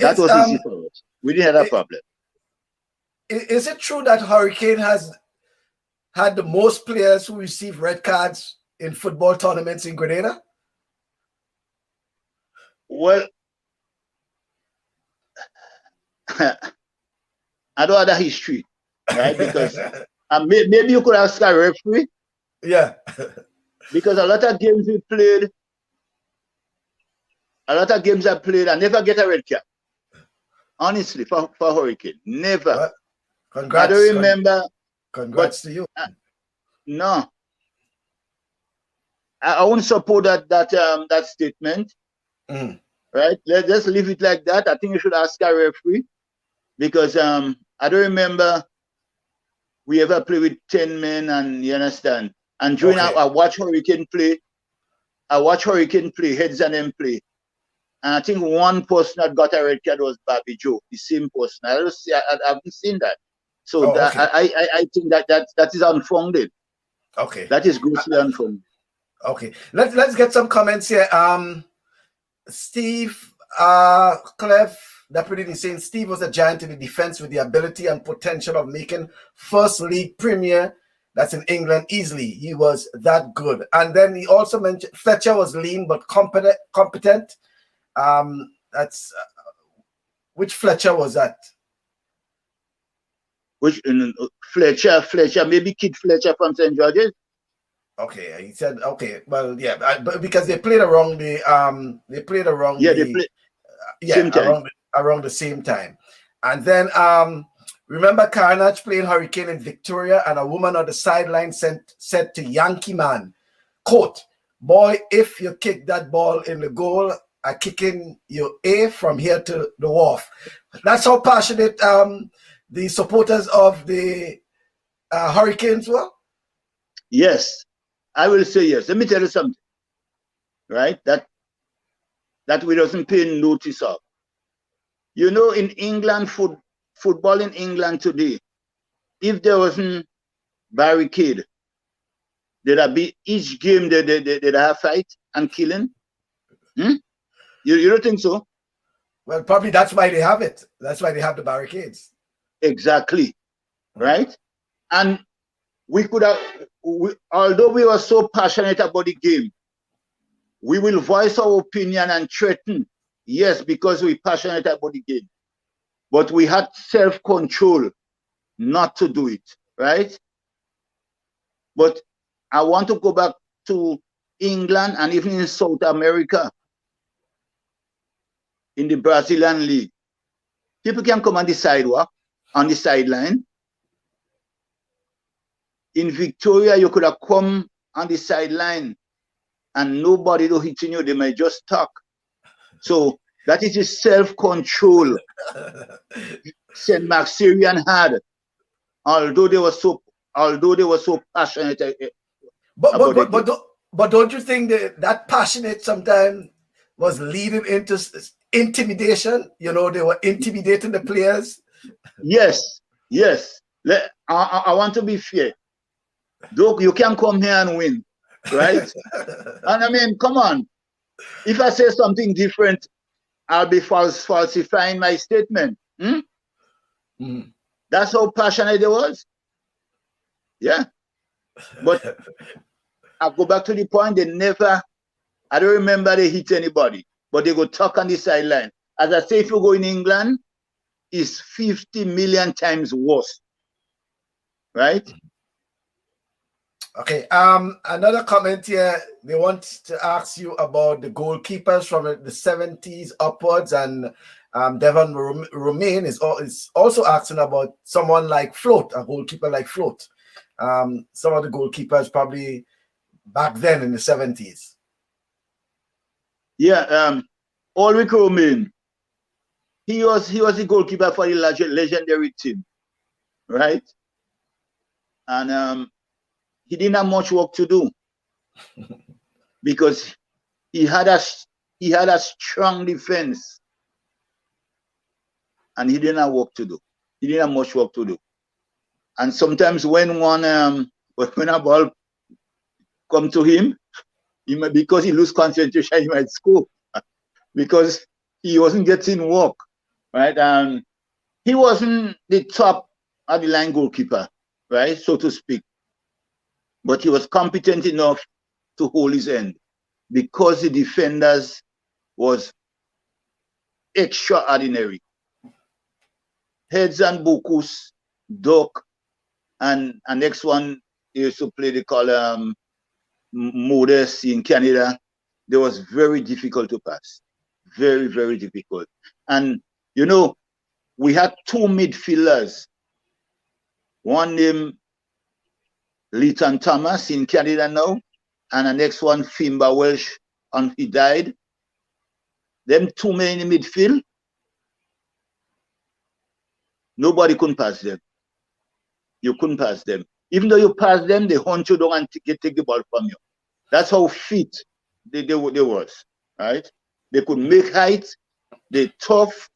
That was easy for us. We didn't have a problem. Is it true that Hurricane has had the most players who receive red cards in football tournaments in Grenada? Well, I don't have that history, right? Because maybe you could ask a referee. Yeah. Because a lot of games we played, I never get a red card. Honestly, for Hurricane, never. Well, congrats. I don't remember. Congrats to you. No, I won't support that statement. Right? Let's leave it like that. I think you should ask a referee, because I don't remember we ever play with 10 men, and you understand. And during I watch Hurricane play. Heads and them play. And I think one person that got a red card was Bobby Joe, the same person. I haven't seen that. So I think that is unfounded. Okay. That is grossly unfounded. Okay. Let's get some comments here. Steve Clef, Deputy is saying Steve was a giant in the defense with the ability and potential of making first league premier. That's in England easily. He was that good. And then he also mentioned Fletcher was lean but competent. That's which Fletcher was that? Which Fletcher, maybe Kid Fletcher from St. George's. Okay, he said okay. Well, yeah, but because they played around the around the same time, and then remember Carnage playing Hurricane in Victoria, and a woman on the sideline said to Yankee man, quote, "Boy, if you kick that ball in the goal, I'm kicking you from here to the wharf." That's how passionate the supporters of the Hurricanes were. Yes, I will say yes. Let me tell you something, right? That we doesn't pay notice of. You know, in England, football in England today, if there wasn't barricade, there'd be each game they'd have fight and killing. You don't think so? Well, probably that's why they have it. That's why they have the barricades. Exactly, right? And we could have, although we were so passionate about the game, we will voice our opinion and threaten, yes, because we're passionate about the game. But we had self-control not to do it, right? But I want to go back to England and even in South America, in the Brazilian league. People can come on the sidewalk, on the sideline. In Victoria, you could have come on the sideline and nobody do hitting you, they might just talk. So that is the self-control St. Mark Syrian had, although they were so passionate. But don't you think that passionate sometimes was leading into intimidation? You know, they were intimidating the players. Yes. I want to be fair. Though you can come here and win, right? And I mean, come on. If I say something different, I'll be falsifying my statement. That's how passionate it was. Yeah. But I go back to the point, I don't remember they hit anybody, but they go talk on the sideline. As I say, if you go in England, it's 50 million times worse. Right? Okay. Another comment here. They want to ask you about the goalkeepers from the 70s upwards, and Devon Romain is also asking about someone like Float, a goalkeeper like Float. Some of the goalkeepers probably back then in the 70s. Yeah, Ulrich Romain. He was the goalkeeper for the legendary team, right? And he didn't have much work to do because he had a strong defense, and he didn't have work to do. He didn't have much work to do. And sometimes when a ball come to him, because he lose concentration, he might score because he wasn't getting work. right? He wasn't the top of the line goalkeeper, right, so to speak, but he was competent enough to hold his end because the defenders was extraordinary. Heads and Bukus, Doc, and next one he used to play the call Modest in Canada. They was very difficult to pass. Very, very difficult. And you know, we had two midfielders. One named Leighton Thomas in Canada now, and the next one Fimba Welsh, and he died. Them two men in the midfield, nobody couldn't pass them. You couldn't pass them. Even though you pass them, they hunt you down and take the ball from you. That's how fit they was, right? They could make height, they tough,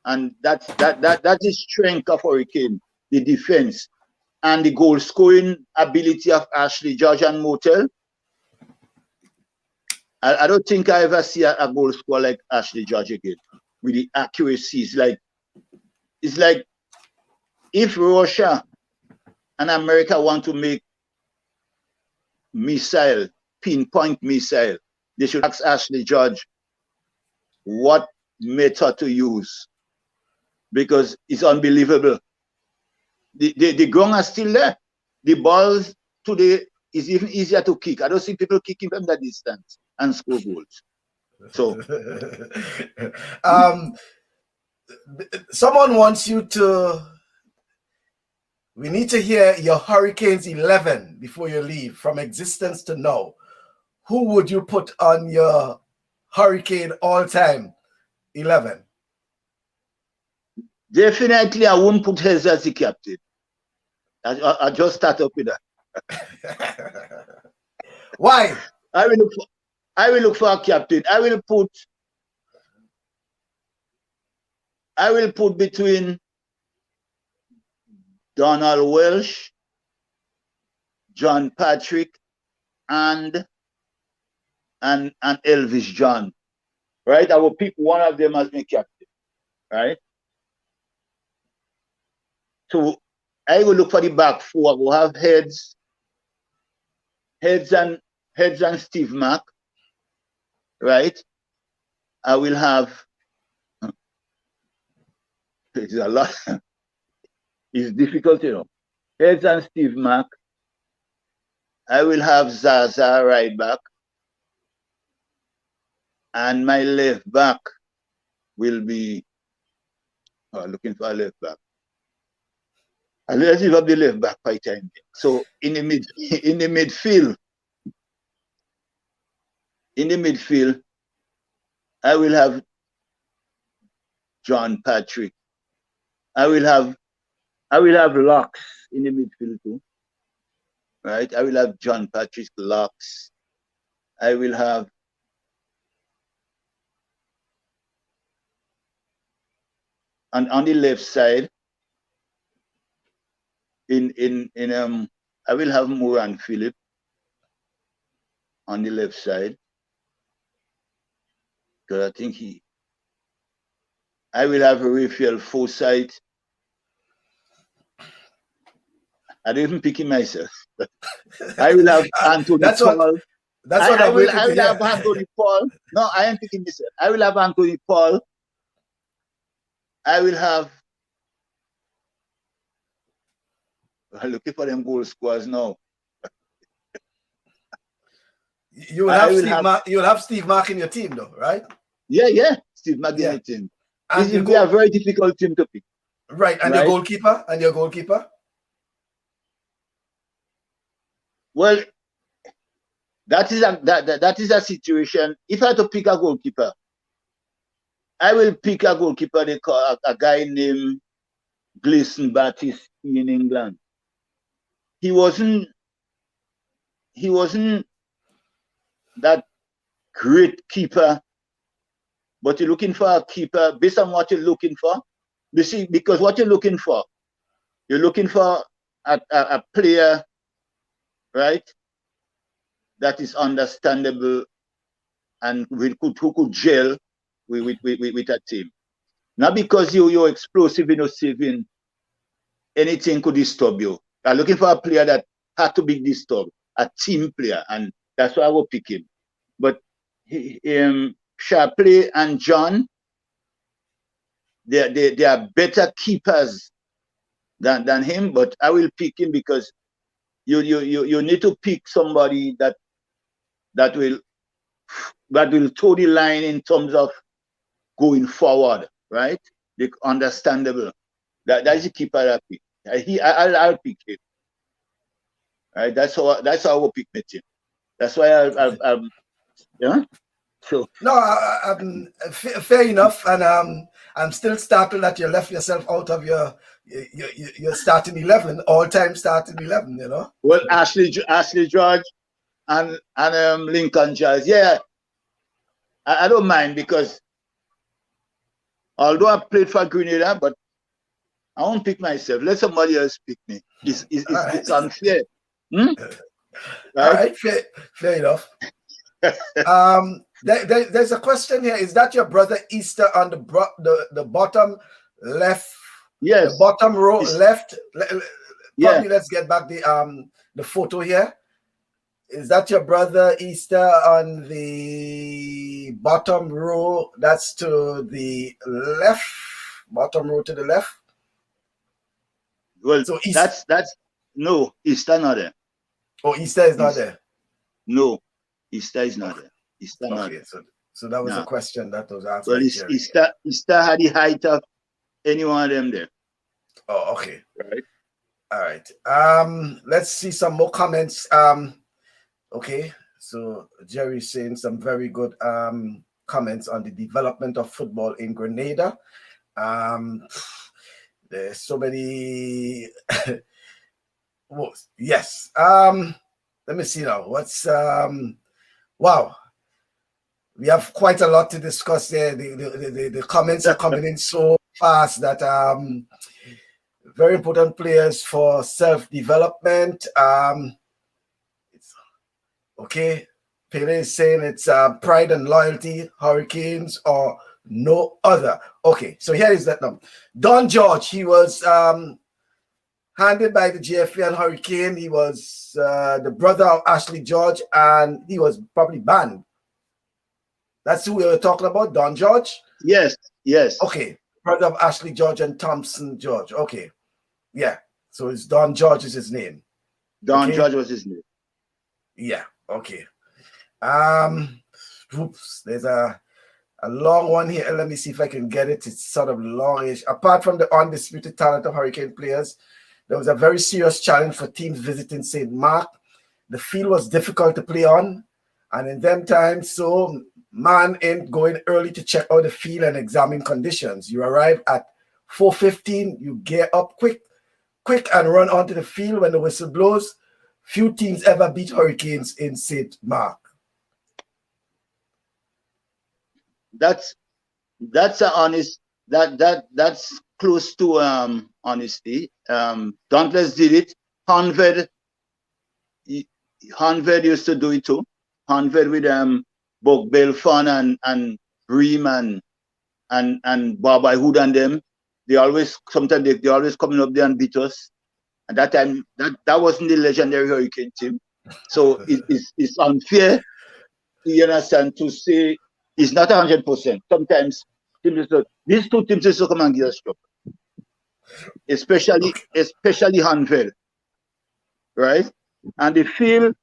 and that is strength of Hurricane, the defense, and the goal scoring ability of Ashley George and Motel. I don't think I ever see a goal scorer like Ashley George again with the accuracy. It's like if Russia and America want to make missile, pinpoint missile, they should ask Ashley George what method to use, because it's unbelievable. The ground are still there. The balls today is even easier to kick. I don't see people kicking from that distance and score goals. So someone wants you to, we need to hear your Hurricanes 11 before you leave, from existence to now. Who would you put on your Hurricane all-time 11? Definitely I won't put Hez as the captain. I just start up with that. Why? I will look for a captain. I will put between Donald Welsh, John Patrick, and Elvis John. Right? I will pick one of them as my captain. Right? So I will look for the back four. I will have Heads and Steve Mack. Right? I will have, it's a lot. It's difficult, you know. Heads and Steve Mack. I will have Zaza right back. And my left back will be looking for a left back. And let's leave up the left back by time. So in the midfield, I will have John Patrick. I will have Locks in the midfield too. Right? I will have John Patrick, Locks. I will have on the left side, I will have Moran Phillip on the left side, because I think I will have Raphael Forsyth. I don't even pick him myself. I will have Anthony Paul. I will have Anthony Paul. No, I am picking myself. I will have Anthony Paul. I will have. I'm looking for them goal scorers now. You will have Steve Mack in your team, though, right? Yeah. Steve Mack in your team. And it will be a very difficult team to pick. Right, and your goalkeeper? Well, that is a situation. If I had to pick a goalkeeper, I will pick a goalkeeper. They call a guy named Gleason Batiste in England. He wasn't that great keeper, but you're looking for a keeper based on what you're looking for. You see, because what you're looking for a player, right, that is understandable and who could gel with a team. Not because you're explosive, saving anything could disturb you. I'm looking for a player that had to be disturbed, a team player, and that's why I will pick him. But Shapley and John, they are better keepers than him, but I will pick him because you need to pick somebody that will toe the line in terms of going forward, right? Understandable. That's the keeper I pick. I'll pick him. Right? That's how I will pick my team. That's why I'm yeah. So no, fair enough, and I'm still startled that you left yourself out of your starting 11, all-time starting 11. Well, Ashley George and Lincoln Giles. Yeah, I don't mind because although I played for Grenada, but I won't pick myself. Let somebody else pick me. It's unfair. Right? All right, fair enough. There's a question here. Is that your brother Easter on the bottom left? Yes. The bottom row left. Probably let's get back the photo here. Is that your brother Easter on the bottom row? That's to the left. Bottom row to the left. Well, so that's no, Easter not there. Oh, Easter is not there. No, Easter is not there. Easter not there. So that was a question that was asked. Well, Easter had the height of any one of them there. Oh, okay. Right. All right. Let's see some more comments. Okay. So Jerry's saying some very good comments on the development of football in Grenada. There's so many. Yes. Let me see now. What's wow. We have quite a lot to discuss there. The comments are coming in so fast that very important players for self-development. Okay. Pele is saying it's pride and loyalty, Hurricanes or no other. Okay, so here is that number. Don George, he was handed by the GFA and Hurricane. He was the brother of Ashley George, and he was probably banned. That's who we were talking about, Don George? Yes. Okay, brother of Ashley George and Thompson George. Okay, yeah. So it's Don George is his name. Don George was his name. Yeah. Okay. Oops. There's a long one here. Let me see if I can get it. It's sort of longish. Apart from the undisputed talent of Hurricane players, there was a very serious challenge for teams visiting St. Mark. The field was difficult to play on, and in them times, so man ain't going early to check out the field and examine conditions. You arrive at 4:15, you gear up quick and run onto the field when the whistle blows. Few teams ever beat Hurricanes in St. Mark. That's a honest that's close to honesty. Dauntless did it. Hanved used to do it too. Hanved with Buck Belfon and Bream and Baba Hood and them. They always sometimes they always coming up there and beat us. At that time, that wasn't the legendary Hurricane team. So it's unfair, you understand, to say it's not 100%. Sometimes these two teams used to come and give us trouble. Especially Hanville. Right? And the field,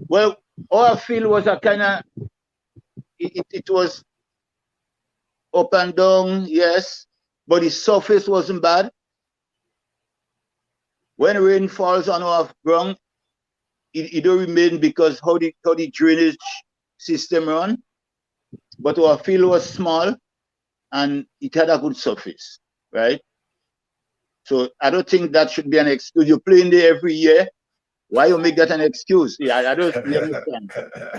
well, our field was a kind of it was up and down, yes, but the surface wasn't bad. When rain falls on our ground, it don't remain because how the drainage system run. But our field was small and it had a good surface, right? So I don't think that should be an excuse. You're playing there every year. Why you make that an excuse? Yeah, I don't understand.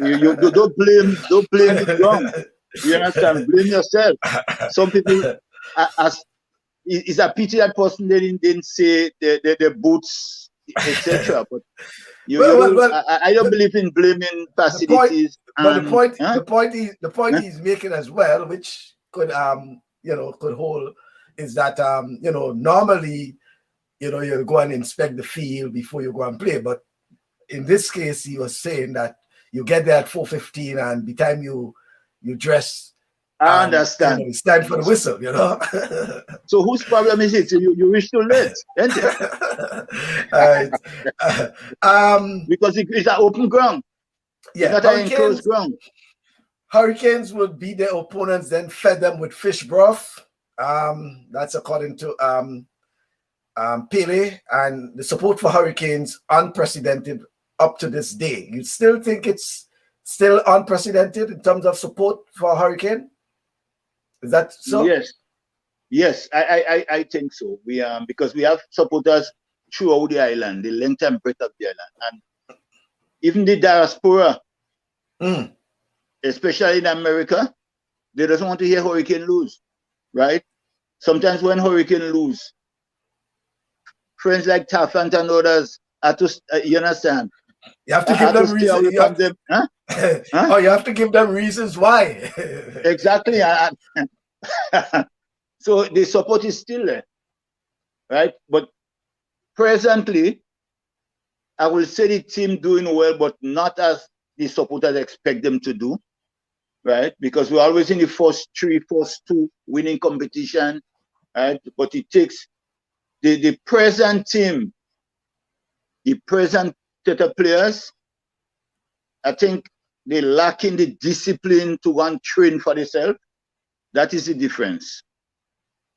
You don't blame the ground. You understand? Blame yourself. Some people it's a pity that person didn't say the boots, etc. But I don't believe in blaming facilities. The point he's making as well, which could could hold is that normally you go and inspect the field before you go and play, but in this case he was saying that you get there at 4:15 and by the time you dress, I understand. It's time for the whistle, So whose problem is it? You reach too late, isn't it? Because it's an open ground. Yeah, it's not an enclosed ground. Hurricanes would beat their opponents, then fed them with fish broth. That's according to Pele, and the support for Hurricanes unprecedented up to this day. You still think it's still unprecedented in terms of support for Hurricane? Is that so? Yes, I think so. We because we have supporters throughout the island, the length and breadth of the island, and even the diaspora, especially in America, they doesn't want to hear Hurricane lose, right? Sometimes when Hurricane lose, friends like Taffant and others are to, you understand? You have to give them reasons. Oh, you have to give them reasons why. Exactly. So the support is still there, right? But presently, I will say the team doing well, but not as the supporters expect them to do, right? Because we're always in the first three, first two winning competition, right? But it takes the present team, the present set of players, I think they lack in the discipline to go and train for themselves. That is the difference.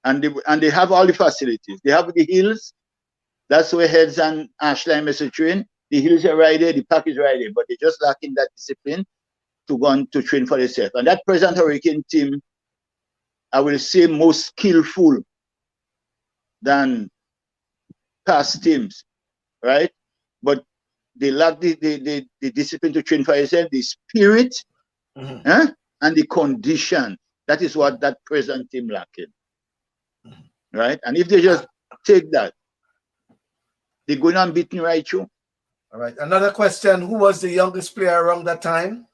And they have all the facilities. They have the hills. That's where Heads and Ashline Message train. The hills are right there, the park is right there, but they just lack in that discipline to go on to train for themselves. And that present Hurricane team, I will say, more skillful than past teams, right? But they lack the discipline to train for yourself, the spirit, and the condition. That is what that present team lacking, right? And if they just take that, they're going on beating right through. All right. Another question: who was the youngest player around that time?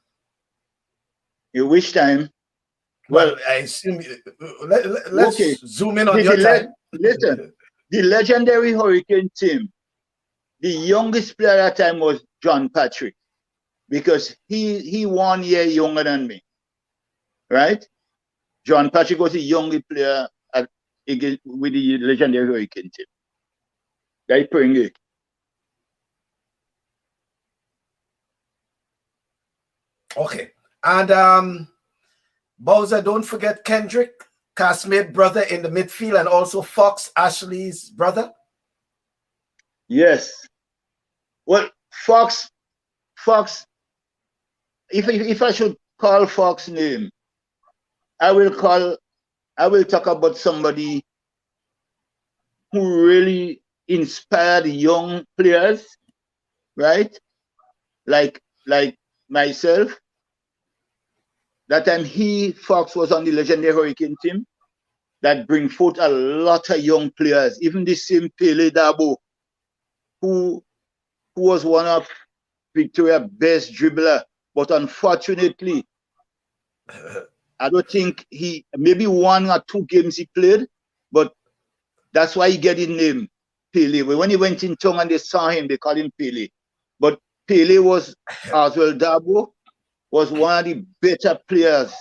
In which time? Well, I assume. Let's zoom in on your time. Listen, the legendary Hurricane team. The youngest player at that time was John Patrick, because he 1 year younger than me, right? John Patrick was the youngest player with the legendary Hurricane team. They bring it. Okay, and Bowzer, don't forget Kendrick, castmate brother in the midfield, and also Fox, Ashley's brother. Yes. Well, Fox, if I should call Fox name, I will talk about somebody who really inspired young players, right? Like myself. That time Fox was on the legendary Hurricane team that bring forth a lot of young players, even the same Pele Dabo, who was one of Victoria's best dribbler, but unfortunately, I don't think maybe 1 or 2 games he played, but that's why he get his name, Pele. When he went in town and they saw him, they called him Pele. But Pele was, as well, Dabo was one of the better players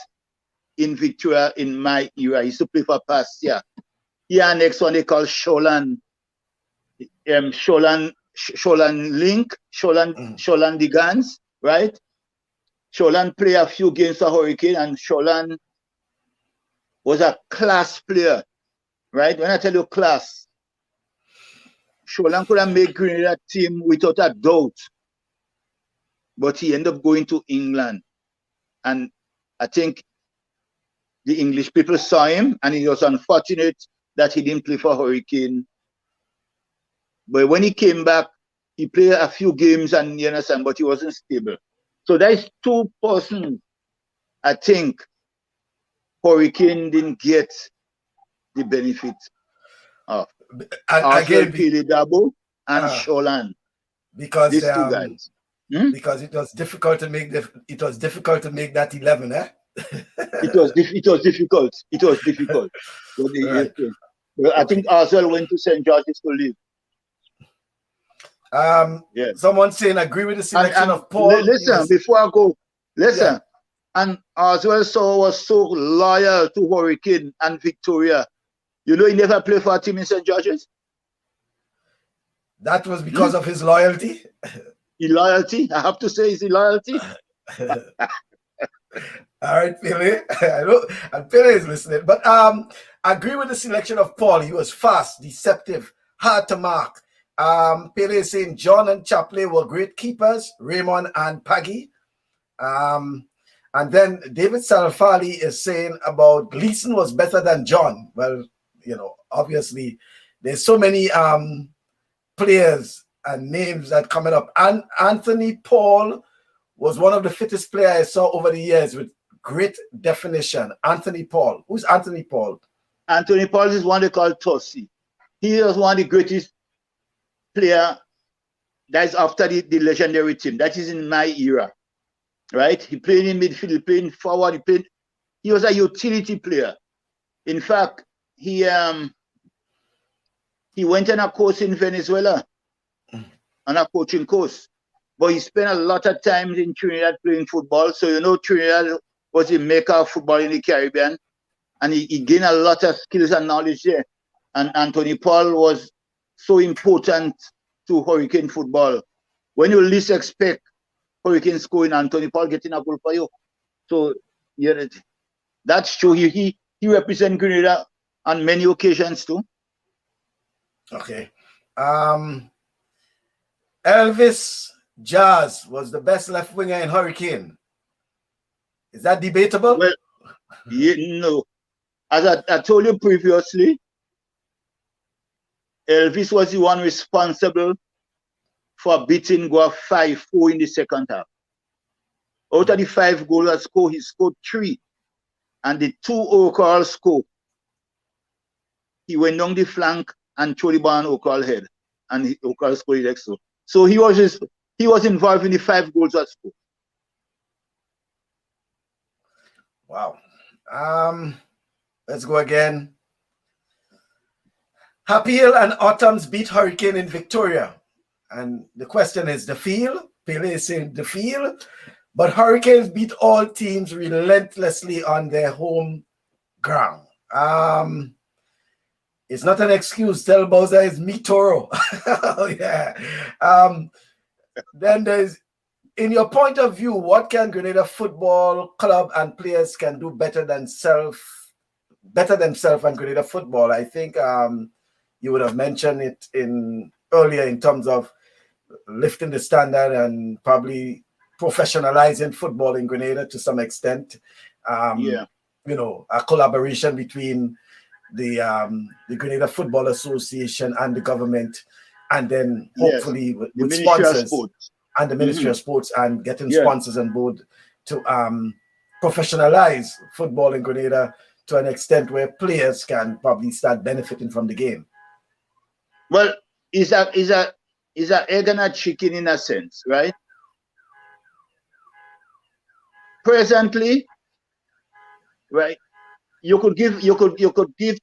in Victoria in my era. He used to play for Pastia. Here, next one they call Sholan Link, Sholan Digans, right? Sholan played a few games for Hurricane, and Sholan was a class player, right? When I tell you class, Sholan could have made Grenada team without a doubt, but he ended up going to England, and I think the English people saw him, and it was unfortunate that he didn't play for Hurricane. But when he came back, he played a few games, and you understand, but he wasn't stable. So there's 2 persons, I think, Hurricane didn't get the benefit of. Again, Pele Dabo and Sholan. Because these 2 guys. Because it was difficult to make that 11, eh? It was difficult. It was difficult. But Right. well, I Okay. think Arsenal went to St. George's to live. Yeah. Someone saying agree with the selection And of Paul. listen, before I go, listen. Yeah. And Arsenal was so loyal to Hurricane and Victoria. You know, he never played for a team in St. George's. That was because of his loyalty. His loyalty, I have to say, is loyalty. All right, Pele. I know, and Pele is listening. But I agree with the selection of Paul. He was fast, deceptive, hard to mark. Pele is saying John and Chapley were great keepers, Raymond and Paggy. And then David Salfali is saying about Gleason was better than John. Well, you know, obviously, there's so many players and names that coming up. And Anthony Paul was one of the fittest players I saw over the years with great definition. Anthony Paul. Who's Anthony Paul? Anthony Paul is one they call Tossie. He was one of the greatest player that is after the legendary team. That is in my era, right? He played in midfield, he played in forward, he was a utility player. In fact, he went on a course in Venezuela, on a coaching course. But he spent a lot of time in Trinidad playing football. So, you know, Trinidad was the maker of football in the Caribbean. And he gained a lot of skills and knowledge there. And Anthony Paul was so important to Hurricane football. When you least expect Hurricane scoring, Anthony Paul getting a goal for you. So, yeah, that's true. He represents Grenada on many occasions too. Okay. Elvis Jazz was the best left winger in Hurricane. Is that debatable? Well, no. As I told you previously, Elvis was the one responsible for beating Goa 5-4 in the second half. Out of the 5 goals he scored 3. And the 2 O'Call scored. He went down the flank and threw the ball on O'Call head. And O'Call scored the next goal. So he was involved in the 5 goals that scored. Wow. Let's go again. Happy Hill and Autumns beat Hurricane in Victoria. And the question is the field. Pele is saying the field. But Hurricanes beat all teams relentlessly on their home ground. It's not an excuse. Tell Bowzer it's me Toro. Yeah. Then there's, in your point of view, what can Grenada Football Club and players can do better themselves and Grenada football? I think you would have mentioned it earlier in terms of lifting the standard and probably professionalizing football in Grenada to some extent. You know, a collaboration between the Grenada Football Association and the government, and then hopefully with sponsors and the Ministry of Sports, and getting sponsors on board to professionalize football in Grenada to an extent where players can probably start benefiting from the game. Well, is a egg and a chicken in a sense, right? Presently, right, you could give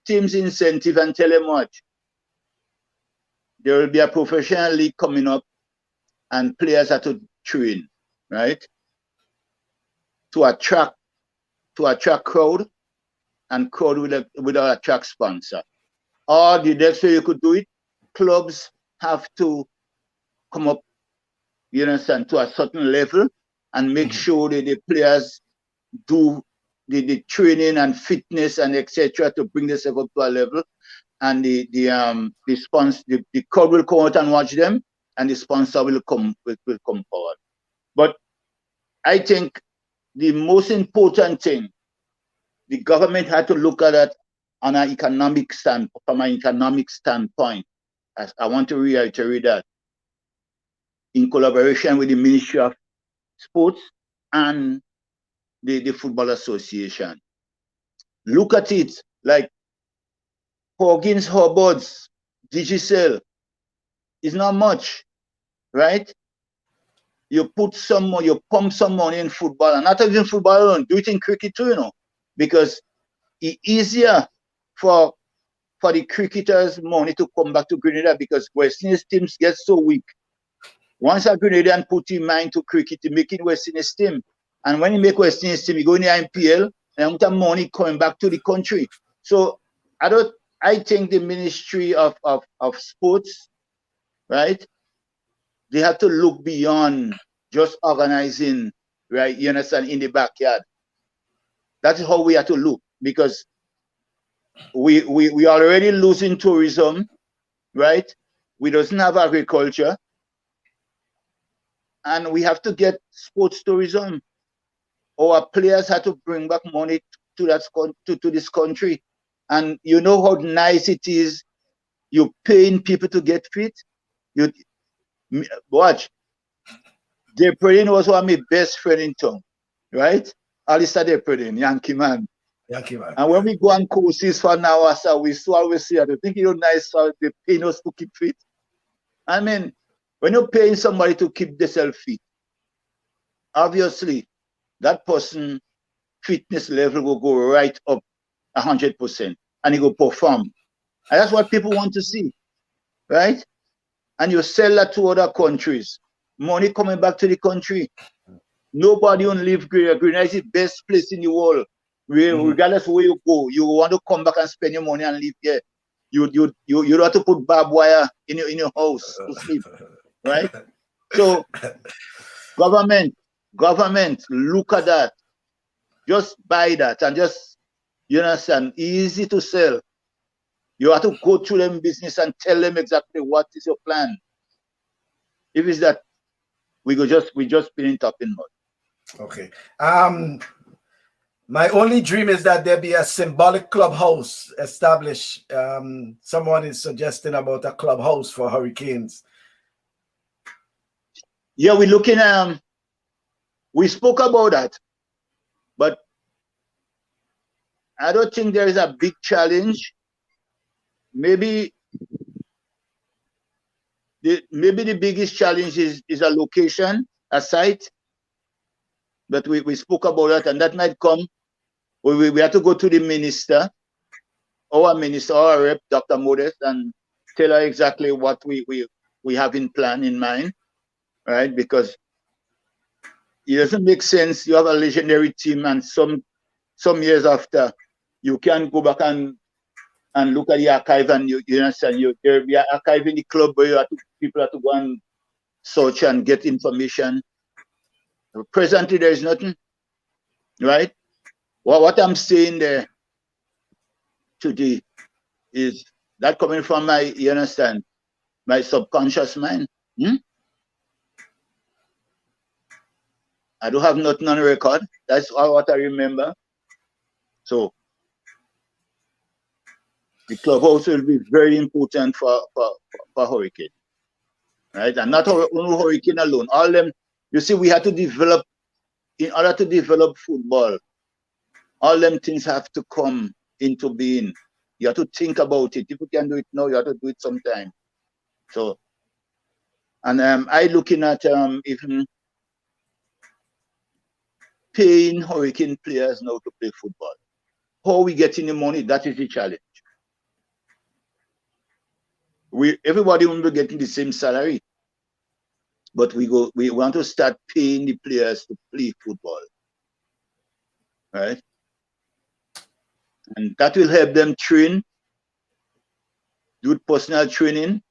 teams incentive and tell them what. There will be a professional league coming up and players are to train, right? To attract crowd, and crowd will attract sponsor. Or the next way you could do it, clubs have to come up, you understand, to a certain level and make sure that the players do the training and fitness and etc. to bring themselves up to a level, and the crowd will come out and watch them, and the sponsor will come forward. But I think the most important thing, the government had to look at that from an economic standpoint. As I want to reiterate that, in collaboration with the Ministry of Sports and the Football Association. Look at it like Hoggins, Hubbards, Digicel is not much, right? you put some more, you pump some money in football, and not even football alone, do it in cricket too, because it's easier for the cricketers' money to come back to Grenada, because West Indies teams get so weak. Once a Grenadian put his mind to cricket, he make it West Indies team. And when he make West Indies team, he go in the IPL, and have money coming back to the country. So I think the Ministry of Sports, right, they have to look beyond just organizing, right, you understand, in the backyard. That is how we have to look, because we are already losing tourism, right? We doesn't have agriculture, and we have to get sports tourism. Our players have to bring back money to this country. And you know how nice it is. You're paying people to get fit. You watch. Depredin was one of my best friend in town, right? Alistair Depredin, Yankee man. Yankee man. And when we go on courses for now, so we always say, I think it's nice how they pay us to keep fit. I mean, when you're paying somebody to keep themselves fit, obviously that person fitness level will go right up 100%, and he will perform. And that's what people want to see, right? And you sell that to other countries. Money coming back to the country. Nobody will leave Grenada. Grenada is the best place in the world. Regardless of where you go, you want to come back and spend your money and live here. You don't have to put barbed wire in your house to sleep, right? So government, look at that. Just buy that and just, you understand, easy to sell. You have to go through them business and tell them exactly what is your plan. If it's that, we just been top in mud. Okay. My only dream is that there be a symbolic clubhouse established. Someone is suggesting about a clubhouse for Hurricanes. Yeah, we're looking. We spoke about that, but I don't think there is a big challenge. Maybe the biggest challenge is a location, a site. But we spoke about that, and that might come. We have to go to the minister, our rep, Dr. Modest, and tell her exactly what we have in mind, right? Because it doesn't make sense. You have a legendary team, and some years after, you can go back and look at the archive, and you understand, there be an archive in the club where people have to go and search and get information. Presently, there is nothing, right? Well, what I'm saying there today is that coming from my, you understand, my subconscious mind. I don't have nothing on record. That's all what I remember. So the clubhouse will be very important for Hurricane, right? And not only Hurricane alone. All them, you see, we had to develop, in order to develop football, all them things have to come into being. You have to think about it. If you can do it now, you have to do it sometime. So, and I looking at even paying Hurricane players now to play football. How we getting the money? That is the challenge. Everybody will be getting the same salary, but we want to start paying the players to play football, right? And that will help them train, do personal training,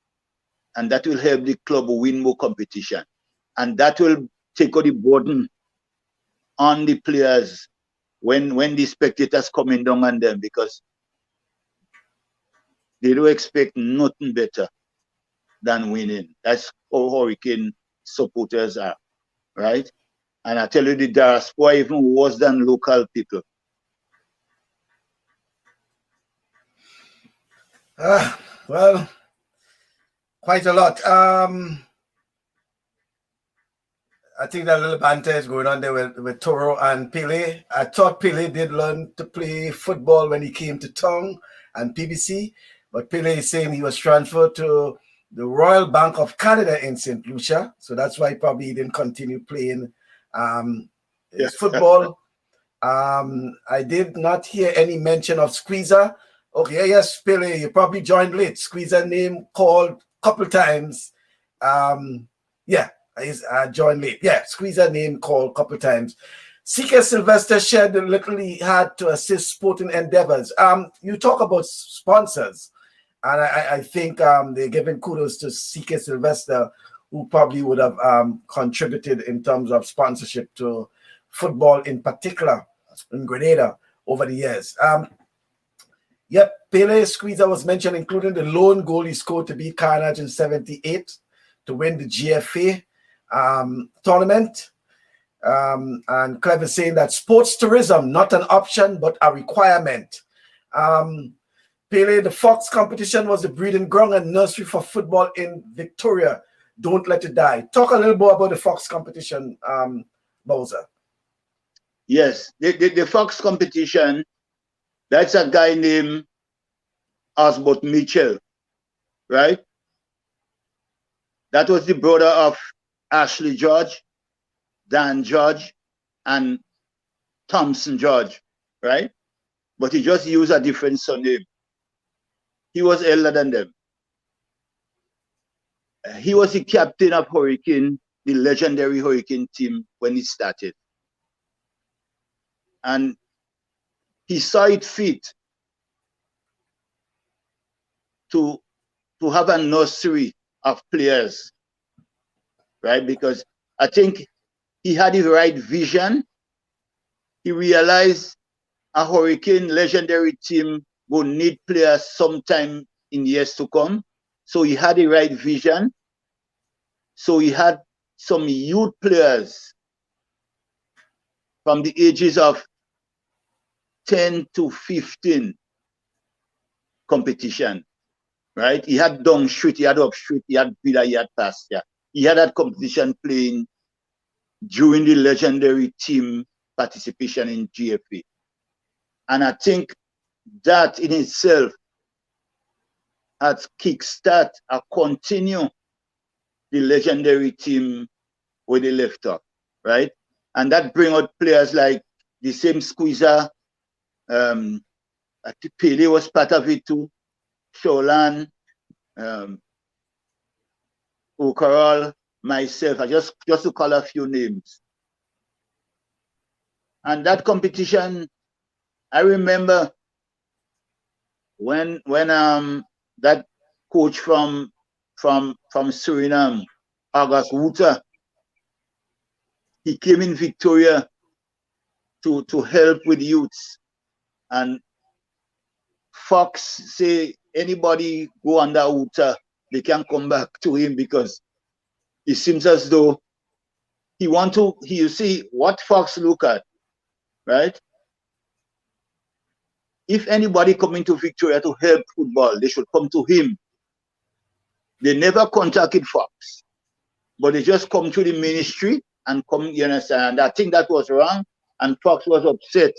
and that will help the club win more competition. And that will take out the burden on the players when the spectators coming down on them, because they don't expect nothing better than winning. That's how Hurricane supporters are, right? And I tell you, the diaspora even worse than local people. Well, quite a lot. I think that little banter is going on there with Toro and Pele. I thought Pele did learn to play football when he came to Tongue and PBC, but Pele is saying he was transferred to the Royal Bank of Canada in St. Lucia. So that's why probably he didn't continue playing his football. I did not hear any mention of Squeezer. Okay, yes, Pele, you probably joined late. Squeezer name called a couple times. Yeah, I joined late. Yeah, Squeezer name called a couple times. CK Sylvester shared the little he had to assist sporting endeavors. You talk about sponsors, and I think they're giving kudos to CK Sylvester, who probably would have contributed in terms of sponsorship to football in particular in Grenada over the years. Yep, Pele Squeezer was mentioned, including the lone goal he scored to beat Carnage in 78 to win the GFA tournament. And Clever saying that sports tourism, not an option, but a requirement. Pele, the Fox competition was the breeding ground and nursery for football in Victoria. Don't let it die. Talk a little more about the Fox competition, Bowzer. Yes, the Fox competition, that's a guy named Osbert Mitchell, right? That was the brother of Ashley George, Dan George, and Thompson George, right? But he just used a different surname. He was elder than them. He was the captain of Hurricane, the legendary Hurricane team when it started. And he saw it fit to have a nursery of players, right? Because I think he had the right vision. He realized a Hurricane legendary team will need players sometime in years to come. So he had the right vision. So he had some youth players from the ages of 10 to 15 competition, right? He had Down Street, he had Up Street, he had Villa, he had Pastia. He had that competition playing during the legendary team participation in GFA. And I think that in itself has kickstart or continue the legendary team where they left off, right? And that bring out players like the same Squeezer. I think Pele was part of it too. Sholan, O'Carroll, myself. I just to call a few names. And that competition, I remember when that coach from Suriname, August Wouter, he came in Victoria to help with youths. And Fox say anybody go under Wouter, they can come back to him because it seems as though you see what Fox look at, right? If anybody coming to Victoria to help football, they should come to him. They never contacted Fox, but they just come to the ministry and come, you understand? And I think that was wrong, and Fox was upset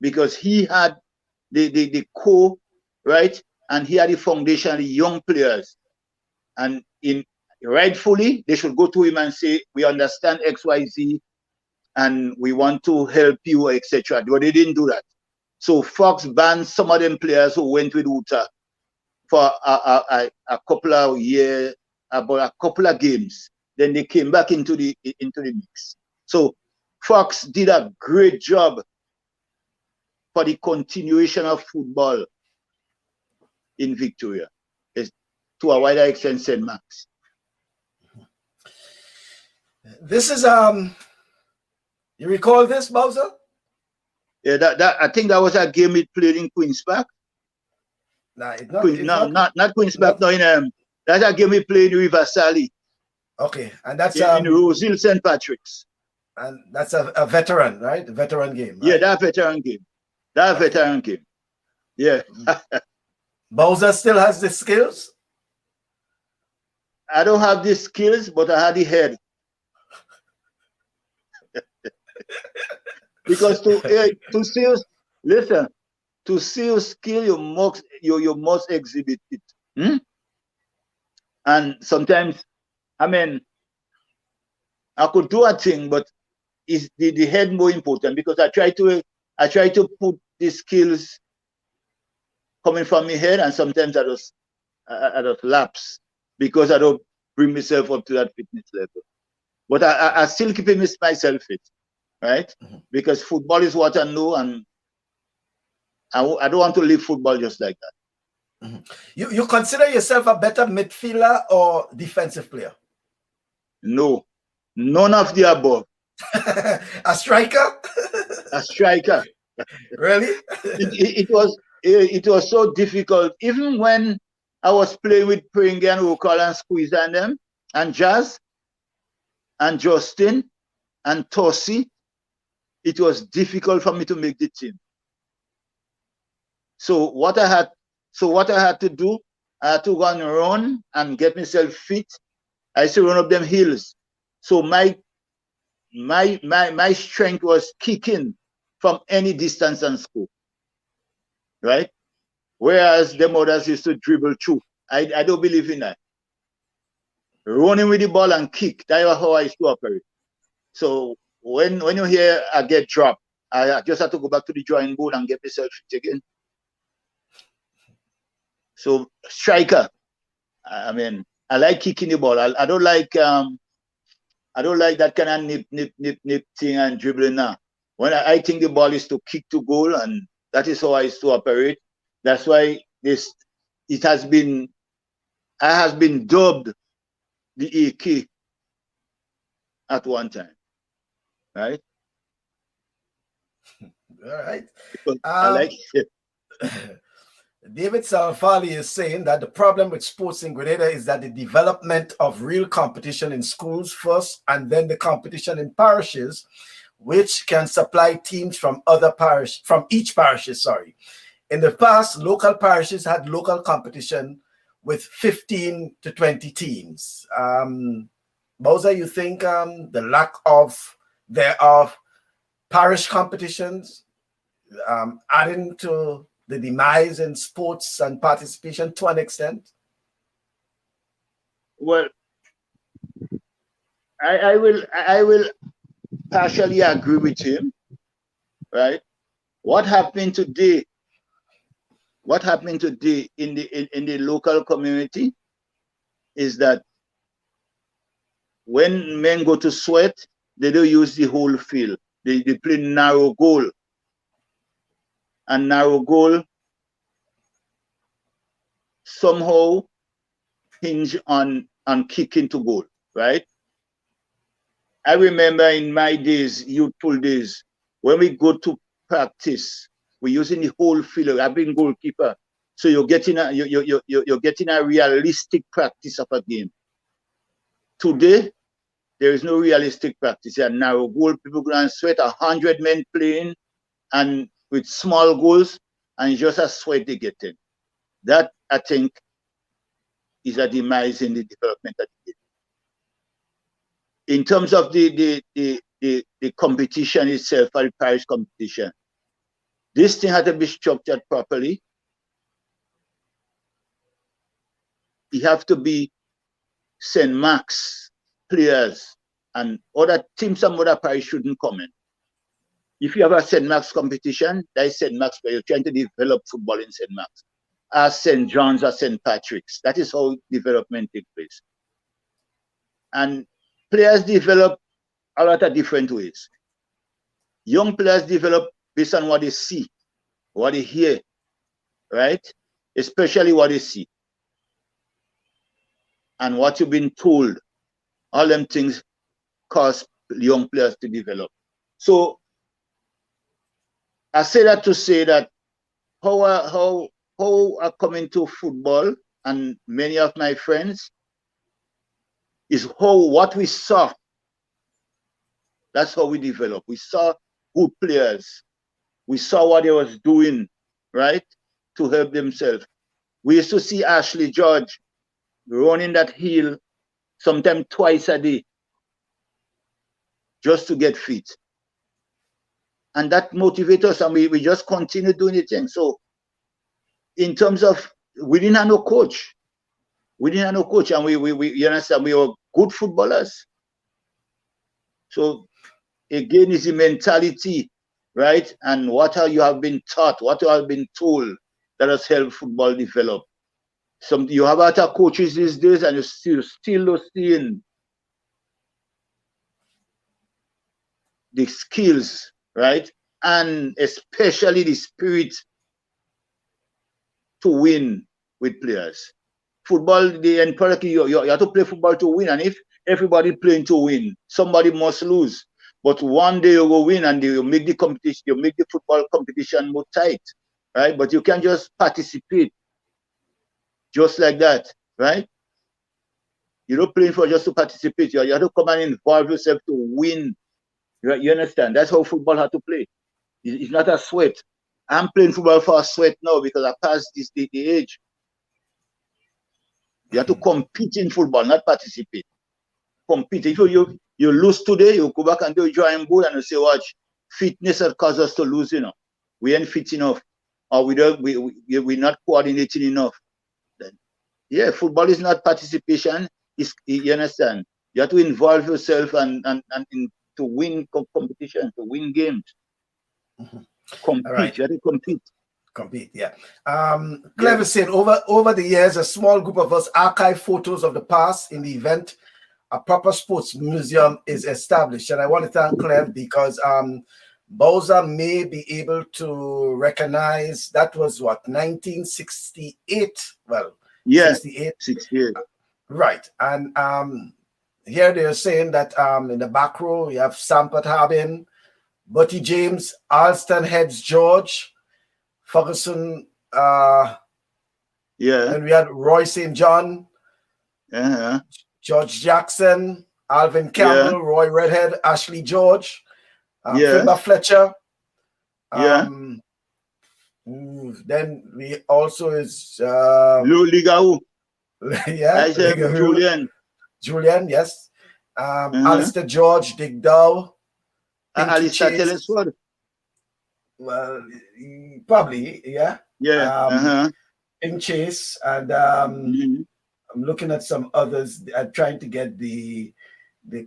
because he had the core, right? And he had the foundation, the young players. And rightfully, they should go to him and say, we understand XYZ and we want to help you, etc. But they didn't do that. So Fox banned some of them players who went with Wouter for a couple of years, about a couple of games. Then they came back into the mix. So Fox did a great job for the continuation of football in Victoria, to a wider extent, St. Max. This is you recall this, Bowzer? Yeah, that I think that was a game it played in Queen's Park. Nah, not Queen's Park. No, that's a game we played in River Sally. Okay, and that's in Rosehill St. Patrick's. And that's a veteran, right? A veteran game. Right? Yeah, that veteran game. Veteran game. Yeah. Bowzer still has the skills? I don't have the skills, but I had the head. Because to see your skill, you must exhibit it. And sometimes, I mean, I could do a thing, but is the head more important? Because I try to put the skills coming from my head, and sometimes I just lapse because I don't bring myself up to that fitness level. But I still keep myself fit, right? Because football is what I know, and I don't want to leave football just like that. You consider yourself a better midfielder or defensive player? No, none of the above. A striker? A striker. Really? It was so difficult. Even when I was playing with Pringle and Okal and Squeeze and them, and Jazz, and Justin, and Tossi, it was difficult for me to make the team. So what I had to do, I had to go and run and get myself fit. I used to run up them hills. So my strength was kicking from any distance and scope, right? Whereas the others used to dribble through. I don't believe in that. Running with the ball and kick, that was how I used to operate. So when you hear I get dropped, I just have to go back to the drawing board and get myself fit again. So striker, I mean, I like kicking the ball. I don't like that kind of nip thing and dribbling now. When I think the ball is to kick to goal, and that is how I used to operate. That's why I has been dubbed the AK at one time, right? All right. Because I like it. David Salfali is saying that the problem with sports in Grenada is that the development of real competition in schools first, and then the competition in parishes, which can supply teams from each parishes. Sorry. In the past, local parishes had local competition with 15 to 20 teams. Bowzer, you think the lack of parish competitions adding to the demise in sports and participation to an extent? Well, I will partially agree with him, right? What happened today in the local community is that when men go to sweat, they don't use the whole field. They play narrow goal. And narrow goal somehow hinge on kicking to goal, right? I remember in my days, youthful days, when we go to practice, we're using the whole field. I've been goalkeeper, so you're getting a realistic practice of a game. Today, there is no realistic practice. A narrow goal, people go and sweat, 100 men playing, and with small goals, and just a sweat they get in. That, I think, is a demise in the development of the game. In terms of the competition itself, or the parish competition, this thing had to be structured properly. You have to be St. Max players, and other teams from other parish shouldn't come in. If you have a St. Max competition, that is St. Max, but you're trying to develop football in St. Max. As St. John's or St. Patrick's, that is how development takes place. And players develop a lot of different ways. Young players develop based on what they see, what they hear, right? Especially what they see. And what you've been told. All them things cause young players to develop. So I say that to say that how I come into football, and many of my friends, is what we saw. That's how we develop. We saw good players. We saw what they was doing, right, to help themselves. We used to see Ashley George running that hill sometimes twice a day just to get fit. And that motivates us, and we just continue doing the thing. So in terms of, we didn't have no coach. We didn't have no coach, and we you understand, we were good footballers. So again, it's the mentality, right? And what you have been taught, what you have been told that has helped football develop. You have other coaches these days, and you still not seeing the skills, right? And especially the spirit to win with players. Football, the end product, you have to play football to win. And if everybody playing to win, somebody must lose. But one day you will win, and you make the competition, you make the football competition more tight, right? But you can't just participate just like that, right? You're not playing for just to participate. You have to come and involve yourself to win. You understand? That's how football has to play. It's not a sweat. I'm playing football for a sweat now because I passed the age. You have to compete in football, not participate. Compete. If you lose today, you go back and do a drawing board and you say, watch, fitness has caused us to lose, We ain't fit enough. Or we're not coordinating enough. Then, yeah, football is not participation. You understand? You have to involve yourself and to win competition, to win games. Compete. All right. You have to compete. Compete, yeah. Clever said, over the years, a small group of us archive photos of the past in the event. A proper sports museum is established. And I want to thank Clev because Bowzer may be able to recognize that was what, 1968? Well, yeah, 68. Right. And here they're saying that in the back row, you have Sampert Harbin, Butty James, Alston Heads George, Ferguson, and we had Roy St. John, George Jackson, Alvin Campbell, Roy Redhead, Ashley George, Fimba Fletcher. Then we also is Lou Ligau. Julian, yes. Alistair George, Dick Dow, Alistair Telesford. Well, probably, yeah. In Chase, and I'm looking at some others. I'm trying to get the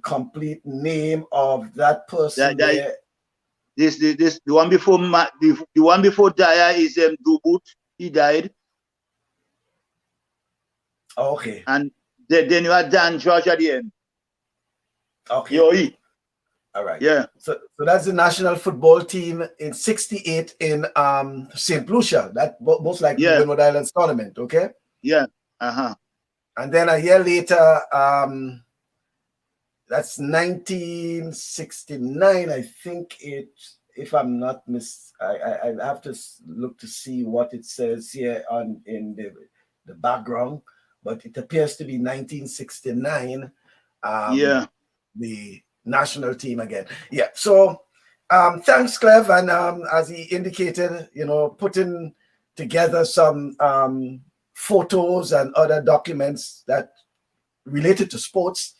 complete name of that person. The one before the one before Dyer is Dubut. He died. Okay. And then you had Dan George at the end. Okay. All right. Yeah. So that's the national football team in '68 in St. Lucia. That most likely the Rhode Islands tournament. Okay. Yeah. And then a year later, that's 1969. I think it. If I'm not I have to look to see what it says here in the background, but it appears to be 1969. The national team again. Yeah. So thanks, Clev. And as he indicated, putting together some photos and other documents that related to sports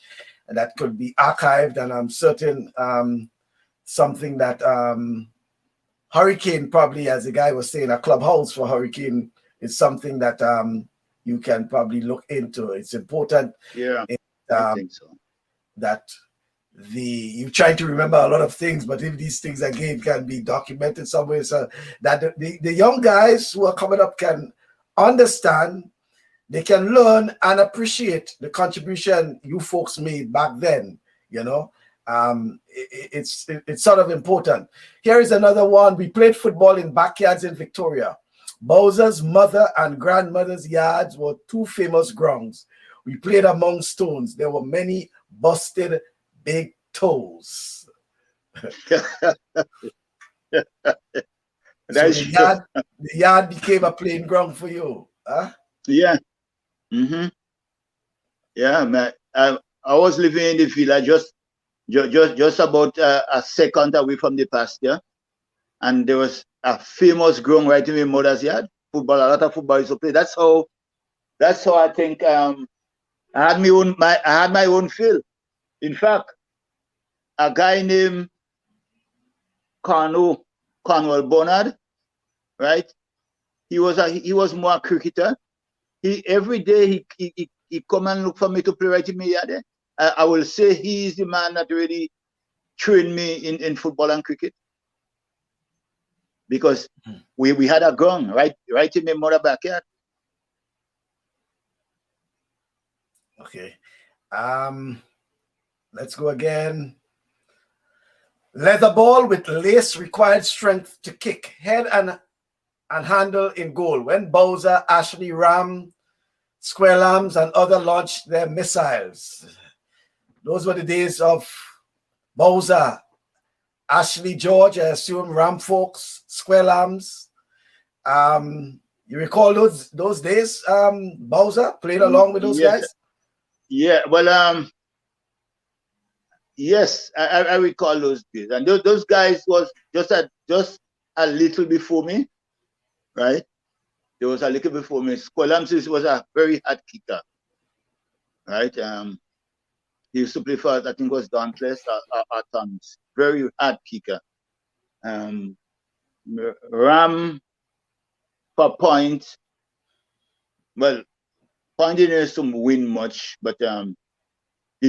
and that could be archived. And I'm certain something that Hurricane probably, as the guy was saying, a clubhouse for Hurricane is something that you can probably look into. It's important. Yeah, I think so. That you're trying to remember a lot of things, but if these things again can be documented somewhere, so that the young guys who are coming up can understand, they can learn and appreciate the contribution you folks made back then. It's sort of important. Here is another one. We played football in backyards in Victoria. Bowzer's mother and grandmother's yards were two famous grounds. We played among stones. There were many busted big toes. The yard became a playing ground for you, huh? Yeah. Yeah, man. I was living in the village just about a second away from the pasture, and there was a famous ground right in my mother's yard. A lot of football used to play. That's how I think I had my own field. In fact, a guy named Cornwell Bernard, right? He was more a cricketer. Every day he he come and look for me to play right in my yard. I will say he is the man that really trained me in football and cricket. Because we had a ground right in my mother backyard. Okay. Let's go again. Leather ball with lace required strength to kick, head and handle in goal. When Bowzer, Ashley, Ram, Square Lambs, and other launched their missiles. Those were the days of Bowzer, Ashley, George, I assume, Ram folks, Square Lambs. You recall those days, Bowzer played along with those guys? Yeah, well, yes, I recall those days. And those guys was just a little before me, right? There was a little before me. Square Lambs was a very hard kicker, right? He used to play for, I think it was Dauntless at times. Very hard kicker. Ram for point. Well, point didn't used to win much, but the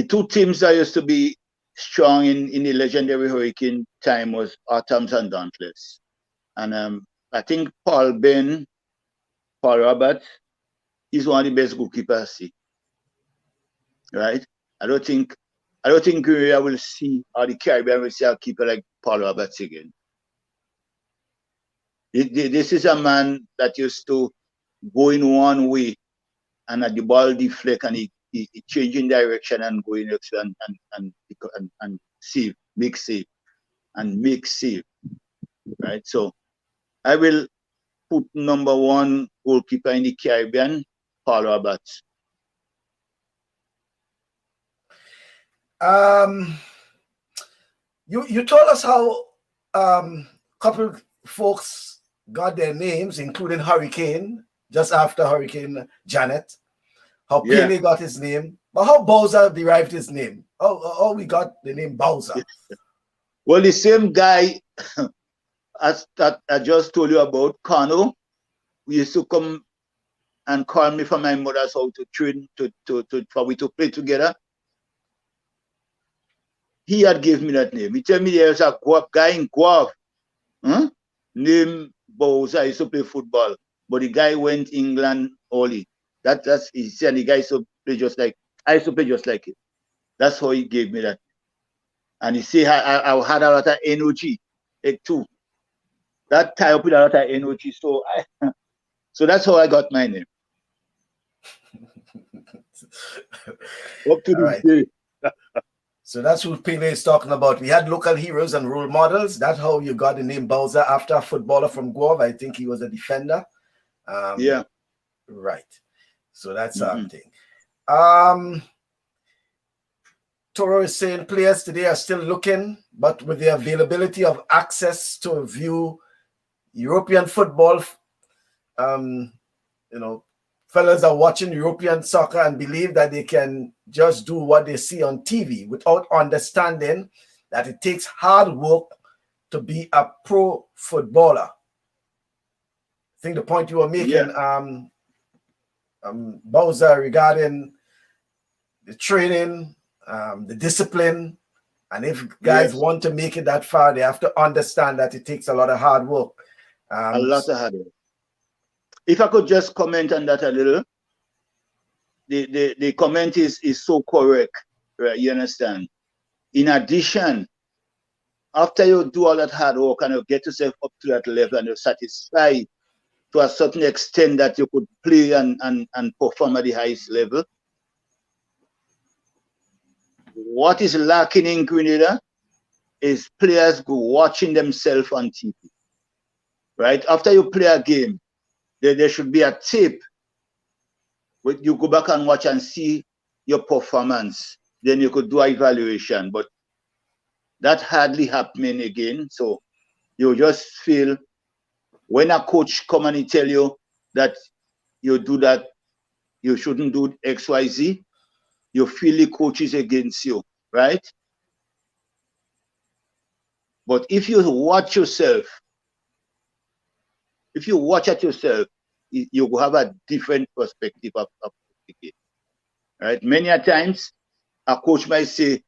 two teams that used to be strong in the legendary Hurricane time was Autumns and Dauntless. And I think Paul Roberts, he's one of the best goalkeepers I see. Right? I don't think Grenada will see, or the Caribbean will see a keeper like Paul Roberts again. This is a man that used to go in one way and at the ball deflect and he changing direction and going next and save, make save, right? So I will put number one goalkeeper in the Caribbean, Paul Roberts. You told us how couple folks got their names, including Hurricane, just after Hurricane Janet. How Pele got his name, but how Bowzer derived his name. How we got the name Bowzer. Well, the same guy as that I just told you about, Kano, who used to come and call me from my mother's house to train for we to play together. He had given me that name. He told me there's a guy in Guav, named Bowzer. I used to play football, but the guy went England only. That's he said the guy used to play just like I used to play just like it. That's how he gave me that. And he said I had a lot of energy, too. That tie up with a lot of energy. So so that's how I got my name. Up to this day. So that's who Pele is talking about. We had local heroes and role models. That's how you got the name Bowzer after a footballer from Guav. I think he was a defender. Yeah. Right. So that's our thing. Toro is saying players today are still looking, but with the availability of access to view European football, fellas are watching European soccer and believe that they can just do what they see on TV without understanding that it takes hard work to be a pro footballer. I think the point you were making, Bowzer, regarding the training, the discipline, and if guys want to make it that far, they have to understand that it takes a lot of hard work. A lot of hard work. If I could just comment on that a little, the comment is so correct, right? You understand? In addition, after you do all that hard work and you get yourself up to that level and you're satisfied to a certain extent that you could play and perform at the highest level, what is lacking in Grenada is players go watching themselves on TV, right? After you play a game, there should be a tape where you go back and watch and see your performance. Then you could do an evaluation, but that hardly happening again. So you just feel when a coach come and he tell you that you do that, you shouldn't do X, Y, Z, you feel the coach is against you, right? But if you watch yourself, you will have a different perspective of the game. right? Many a times, a coach might say,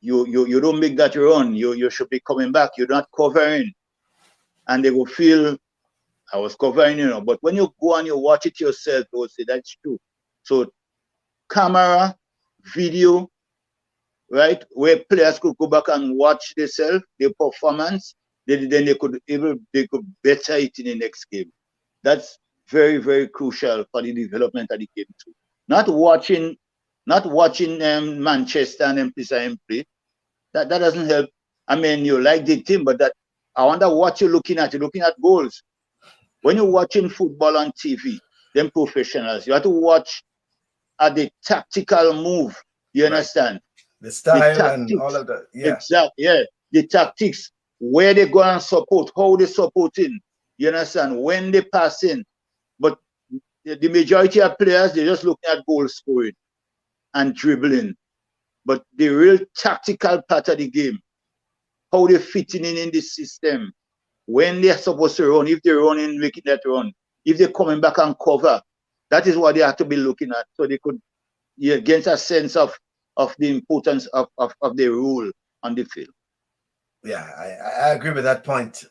you don't make that run. You should be coming back. You're not covering. And they will feel, I was covering, But when you go and you watch it yourself, they will say, that's true. So camera, video, right, where players could go back and watch themselves, their performance, then they could better it in the next game. That's very, very crucial for the development of the game too. Not watching Manchester and play. That doesn't help. I mean, you like the team, but that I wonder what you're looking at. You're looking at goals. When you're watching football on TV, them professionals, you have to watch at the tactical move. You understand? The style and all of that. Yeah. Exactly. Yeah. The tactics, where they go and support, how they supporting. You understand? When they pass in. But the majority of players, they're just looking at goal scoring and dribbling. But the real tactical part of the game, how they fitting in the system, when they're supposed to run, if they're running, making that run, if they're coming back and cover, that is what they have to be looking at. So they could get a sense of the importance of the role on the field. Yeah, I agree with that point.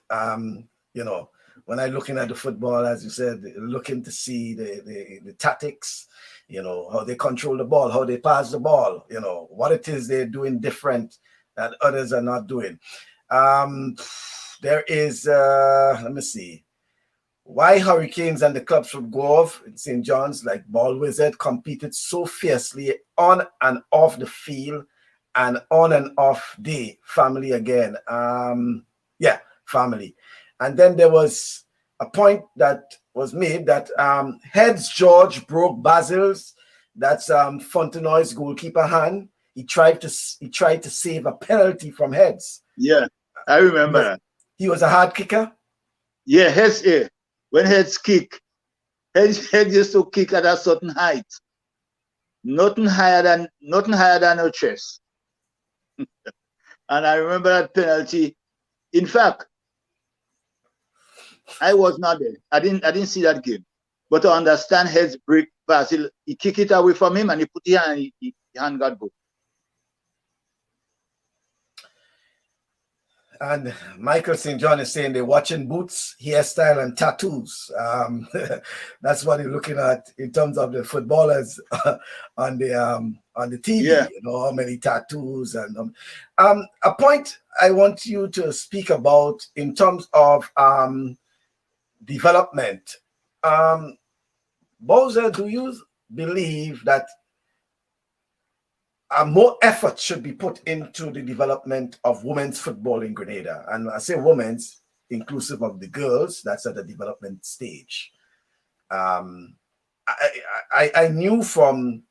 When I'm looking at the football, as you said, looking to see the tactics, how they control the ball, how they pass the ball, what it is they're doing different that others are not doing. There is, let me see, why Hurricanes and the clubs would go off in St. John's, like Ball Wizard, competed so fiercely on and off the field and on and off the family again. Family. And then there was a point that was made that Heads George broke Basil's, that's Fontenoy's goalkeeper hand. He tried to save a penalty from Heads. Yeah, I remember that. He was a hard kicker. Yeah, Heads. When Heads kick, Heads used to kick at a certain height, nothing higher than her chest. And I remember that penalty. In fact, I was not there. I didn't see that game. But to understand Heads break Basil, he kicked it away from him and he put it hand and he hand got go. And Michael St. John is saying they're watching boots, hairstyle, and tattoos. That's what they're looking at in terms of the footballers on the TV. Yeah. How many tattoos and a point I want you to speak about in terms of development. Bowzer, do you believe that more effort should be put into the development of women's football in Grenada? And I say women's, inclusive of the girls, that's at the development stage. I knew from,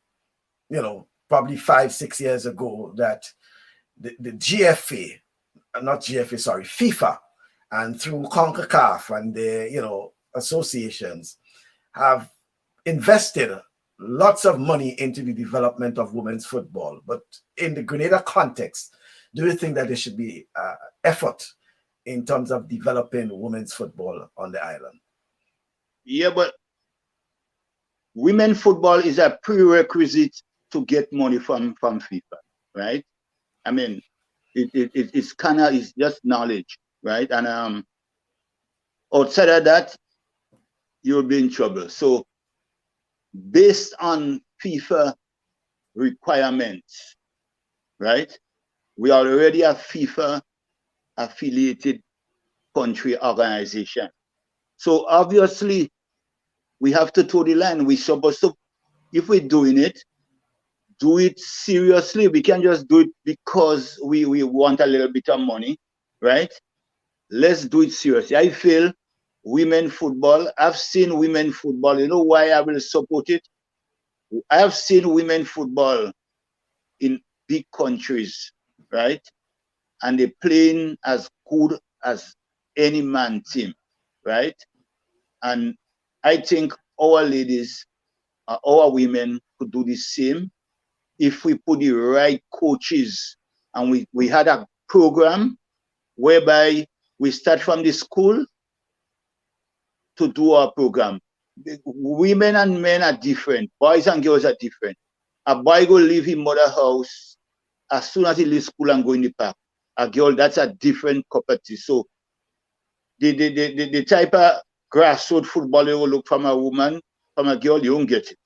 probably 5-6 years ago that the GFA, not GFA, sorry, FIFA, and through CONCACAF and the, associations have invested lots of money into the development of women's football. But in the Grenada context, do you think that there should be effort in terms of developing women's football on the island? Yeah, but women's football is a prerequisite to get money from FIFA, right? I mean, it's just knowledge, right? And outside of that, you'll be in trouble. So based on FIFA requirements, right? We are already a FIFA affiliated country organization. So obviously we have to toe the line. We're supposed to, if we're doing it, do it seriously. We can't just do it because we want a little bit of money, right? Let's do it seriously. I feel women football, I've seen women football. You know why I will support it? I have seen women football in big countries, right? And they're playing as good as any man team, right? And I think our ladies, our women could do the same if we put the right coaches. And we had a program whereby we start from the school to do our program. Women and men are different. Boys and girls are different. A boy go leave his mother house as soon as he leaves school and go in the park. A girl, that's a different cup of tea. So the type of grassroots football you will look from a woman, from a girl, you won't get it.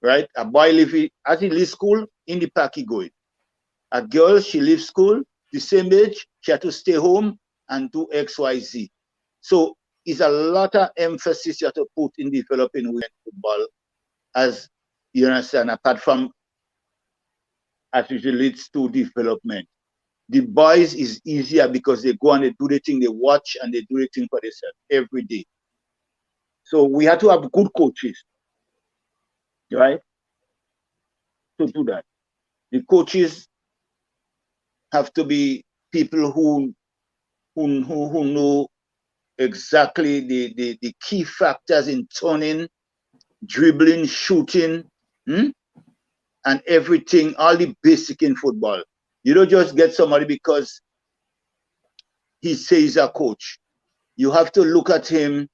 Right? A boy as he leaves school, in the park he going. A girl, she leaves school, the same age, she had to stay home and do X, Y, Z. So it's a lot of emphasis you have to put in developing women football, as you understand, apart from as it relates to development. The boys is easier because they go and they do the thing, they watch and they do the thing for themselves every day. So we have to have good coaches, right? To do that. The coaches have to be people who know exactly the key factors in turning, dribbling, shooting, and everything, all the basic in football. You don't just get somebody because he says a coach. You have to look at him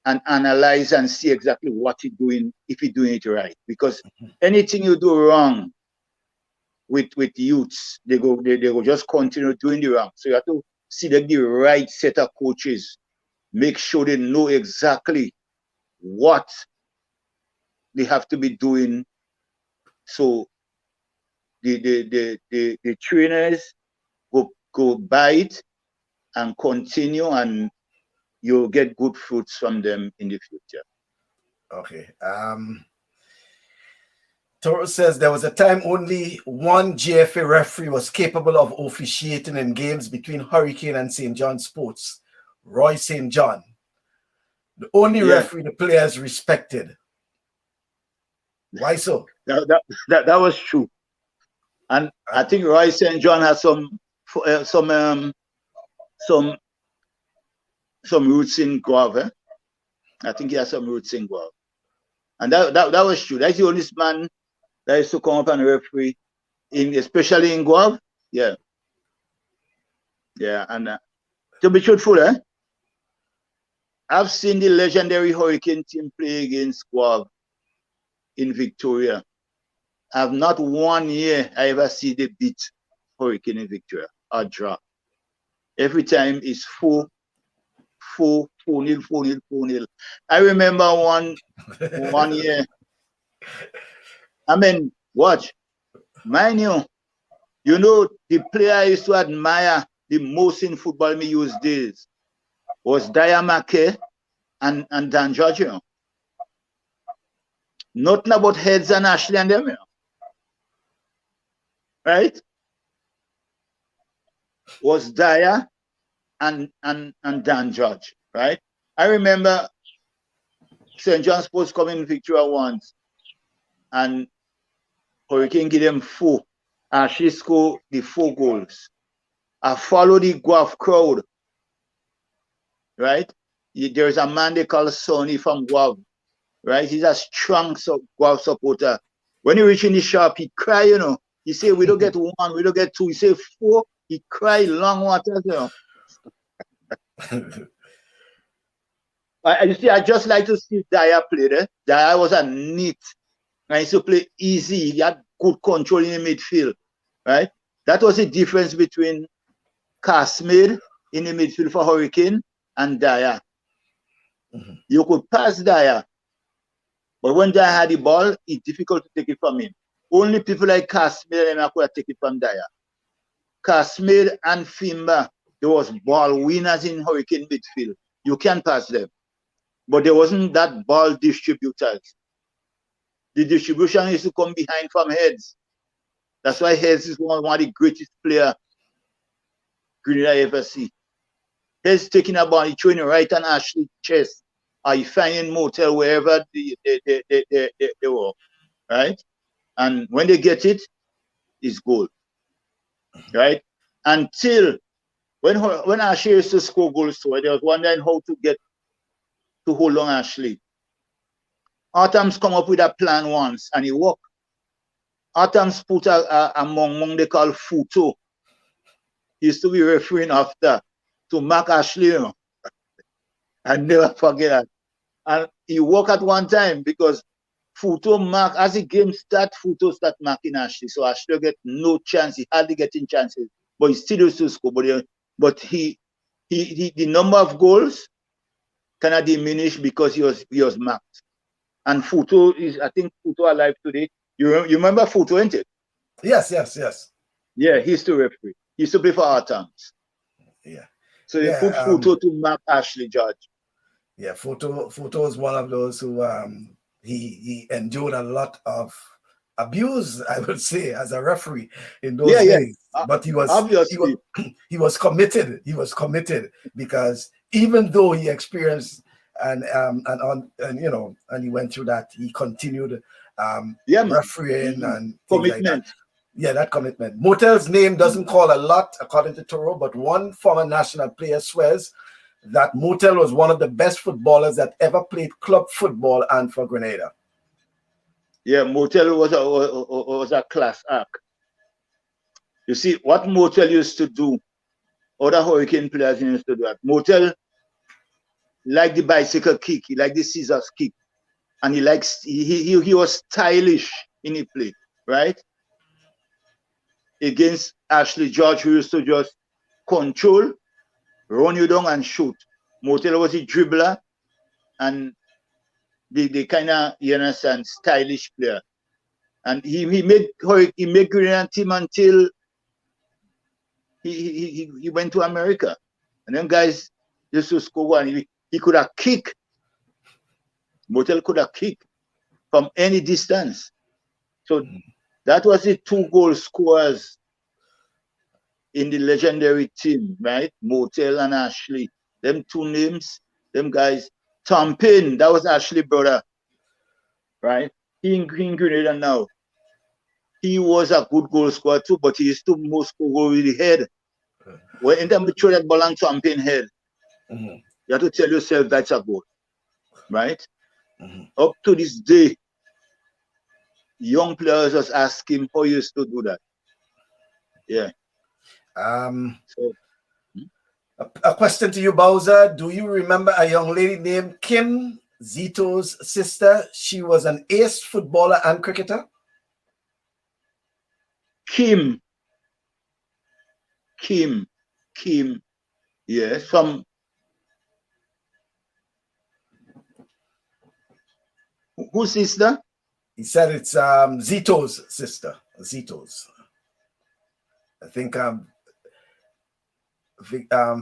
and analyze and see exactly what he's doing, if he's doing it right. Because anything you do wrong with youths, they go just continue doing the wrong. So you have to select the right set of coaches, make sure they know exactly what they have to be doing. So the trainers go by it and continue, and you'll get good fruits from them in the future. Okay. Toro says there was a time only one GFA referee was capable of officiating in games between Hurricane and St. John Sports, Roy St. John. The only referee the players respected. Why so? That was true. And I think Roy St. John has some roots in Guava. I think he has some roots in Guava. And that was true. That's the only man that used to come up and referee, especially in Guava. Yeah. Yeah. And to be truthful, I've seen the legendary Hurricane team play against Guava in Victoria. I've not one year I ever see they beat Hurricane in Victoria or draw. Every time it's 4-0. I remember one year. I mean, watch. Mind you know, the player I used to admire the most in football me use days was Daya McKay and Dan George, you know. Nothing about Heads and Ashley and them, you know. Right? Was Daya and Dan George, right? I remember St. John Sports coming in Victoria once, and Hurricane give them 4. And she scored the 4 goals. I follow the Guelph crowd, right? There's a man they call Sonny from Guelph, right? He's a strong Guelph supporter. When he reach in the shop, he cry, you know. He say, we don't get 1, we don't get 2. He say 4. He cry long water, you know. I just like to see Daya play there. Daya was a neat. And he used to play easy. He had good control in the midfield, right? That was the difference between Casimir in the midfield for Hurricane and Daya. You could pass Daya, but when Daya had the ball, it's difficult to take it from him. Only people like Casimir and I could take it from Daya. Casimir and Fimba, there was ball winners in Hurricane midfield. You can pass them. But there wasn't that ball distributors. The distribution used to come behind from Heads. That's why Heads is one of the greatest players Grenada ever see. Heads taking a ball, he throwing it right on Ashley's chest. Or he finding motel wherever they were. Right? And when they get it, it's goal. Right? Until when Ashley used to score goals, so they was wondering how to hold on Ashley. Autumn's come up with a plan once and he worked. Autumn's put a mong they call Futo. He used to be referring after to Mark Ashley, you know. I never forget that. And he worked at one time because Futo mark as the game start. Futo start marking Ashley, so Ashley get no chance. He hardly getting chances, but he still used to score. But the number of goals cannot diminish because he was marked. And Futo is, I think Futo alive today. You remember Futo, ain't it? Yes. Yeah, he used to referee. He used to play for our times. Yeah. So they put Futo to mark Ashley George. Yeah, Futo is one of those who he endured a lot of abuse, I would say, as a referee in those days. But he was committed. He was committed because even though he experienced and he went through that, he continued refereeing and things like that. Yeah, that commitment. Motel's name doesn't call a lot, according to Toro, but one former national player swears that Motel was one of the best footballers that ever played club football and for Grenada. Yeah, Motel was a class act. You see, what Motel used to do, other Hurricane players used to do that. Motel liked the bicycle kick, he liked the scissors kick, and he was stylish in his play, right? Against Ashley George, who used to just control, run you down and shoot. Motel was a dribbler and the kind of, you understand, stylish player. And he made Grenada team until he went to America. And then guys used to score one. He could have kicked. Motel could have kicked from any distance. So that was the 2 goal scorers in the legendary team, right? Motel and Ashley. Them 2 names, them guys. Tom Payne, that was Ashley's brother, right? He in Grenada now. He was a good goal scorer too, but he used to most score with the head. When in time to throw that ball on Tom Payne's head, you have to tell yourself that's a goal, right? Up to this day, young players just ask him how he used to do that. Yeah. A question to you, Bowzer. Do you remember a young lady named Kim, Zito's sister? She was an ace footballer and cricketer. Kim. Yes, whose sister? He said it's Zito's sister. Zito's. I think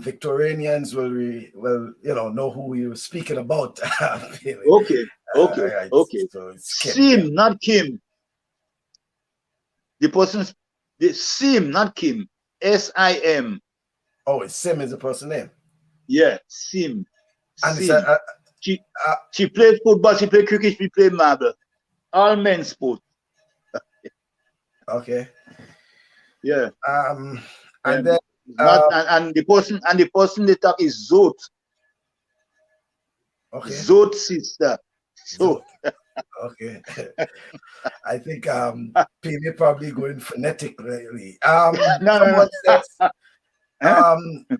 Victorians will know who we were speaking about. Okay. So it's Kim, Sim, not Kim. The Sim, not Kim. S-I-M. Oh, it's Sim is the person name. Yeah, Sim. And Sim. She played football, she played cricket, she played marble. All men's sport. Okay. Yeah. And then and the person they talk is Zot. Okay. Zot's sister. So okay. I think Pele probably going phonetically.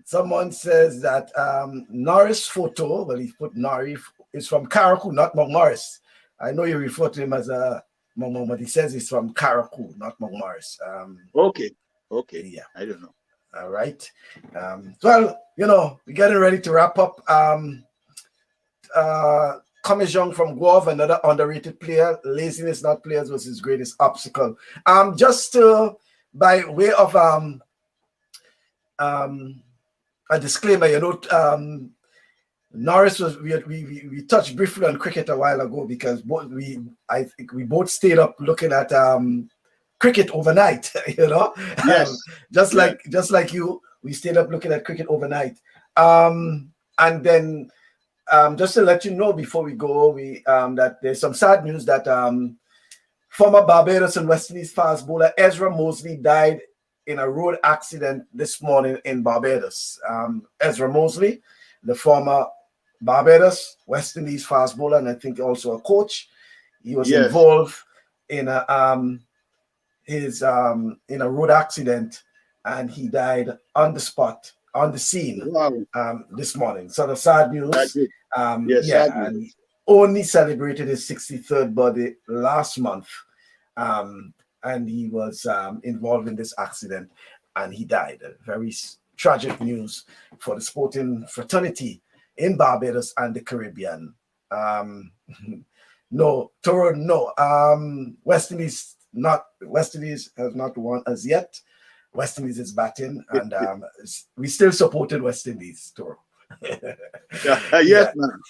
Someone says that Norris Photo, well, he put Norris, is from Karakou, not Montmorris. I know you refer to him as a Montmorris, but he says he's from Karakou, not Montmorris. Okay. Yeah. I don't know. All right. Well, we're getting ready to wrap up. Commission from Guave, another underrated player. Laziness, not players, was his greatest obstacle. Just by way of a disclaimer, Norris was we touched briefly on cricket a while ago because I think we both stayed up looking at cricket overnight. Yes. Just like you, we stayed up looking at cricket overnight. And then just to let you know before we go, that there's some sad news that former Barbados and West Indies fast bowler Ezra Mosley died in a road accident this morning in Barbados. Ezra Mosley, the former Barbados, West Indies fast bowler, and I think also a coach. He was involved in a road accident, and he died on the spot, on the scene. Wow. This morning. So the sad news. Sad news. only celebrated his 63rd birthday last month. And he was involved in this accident and he died. Very tragic news for the sporting fraternity in Barbados and the Caribbean. No, Toro, no. West Indies has not won as yet. West Indies is batting, and we still supported West Indies, Toro. Yes, man.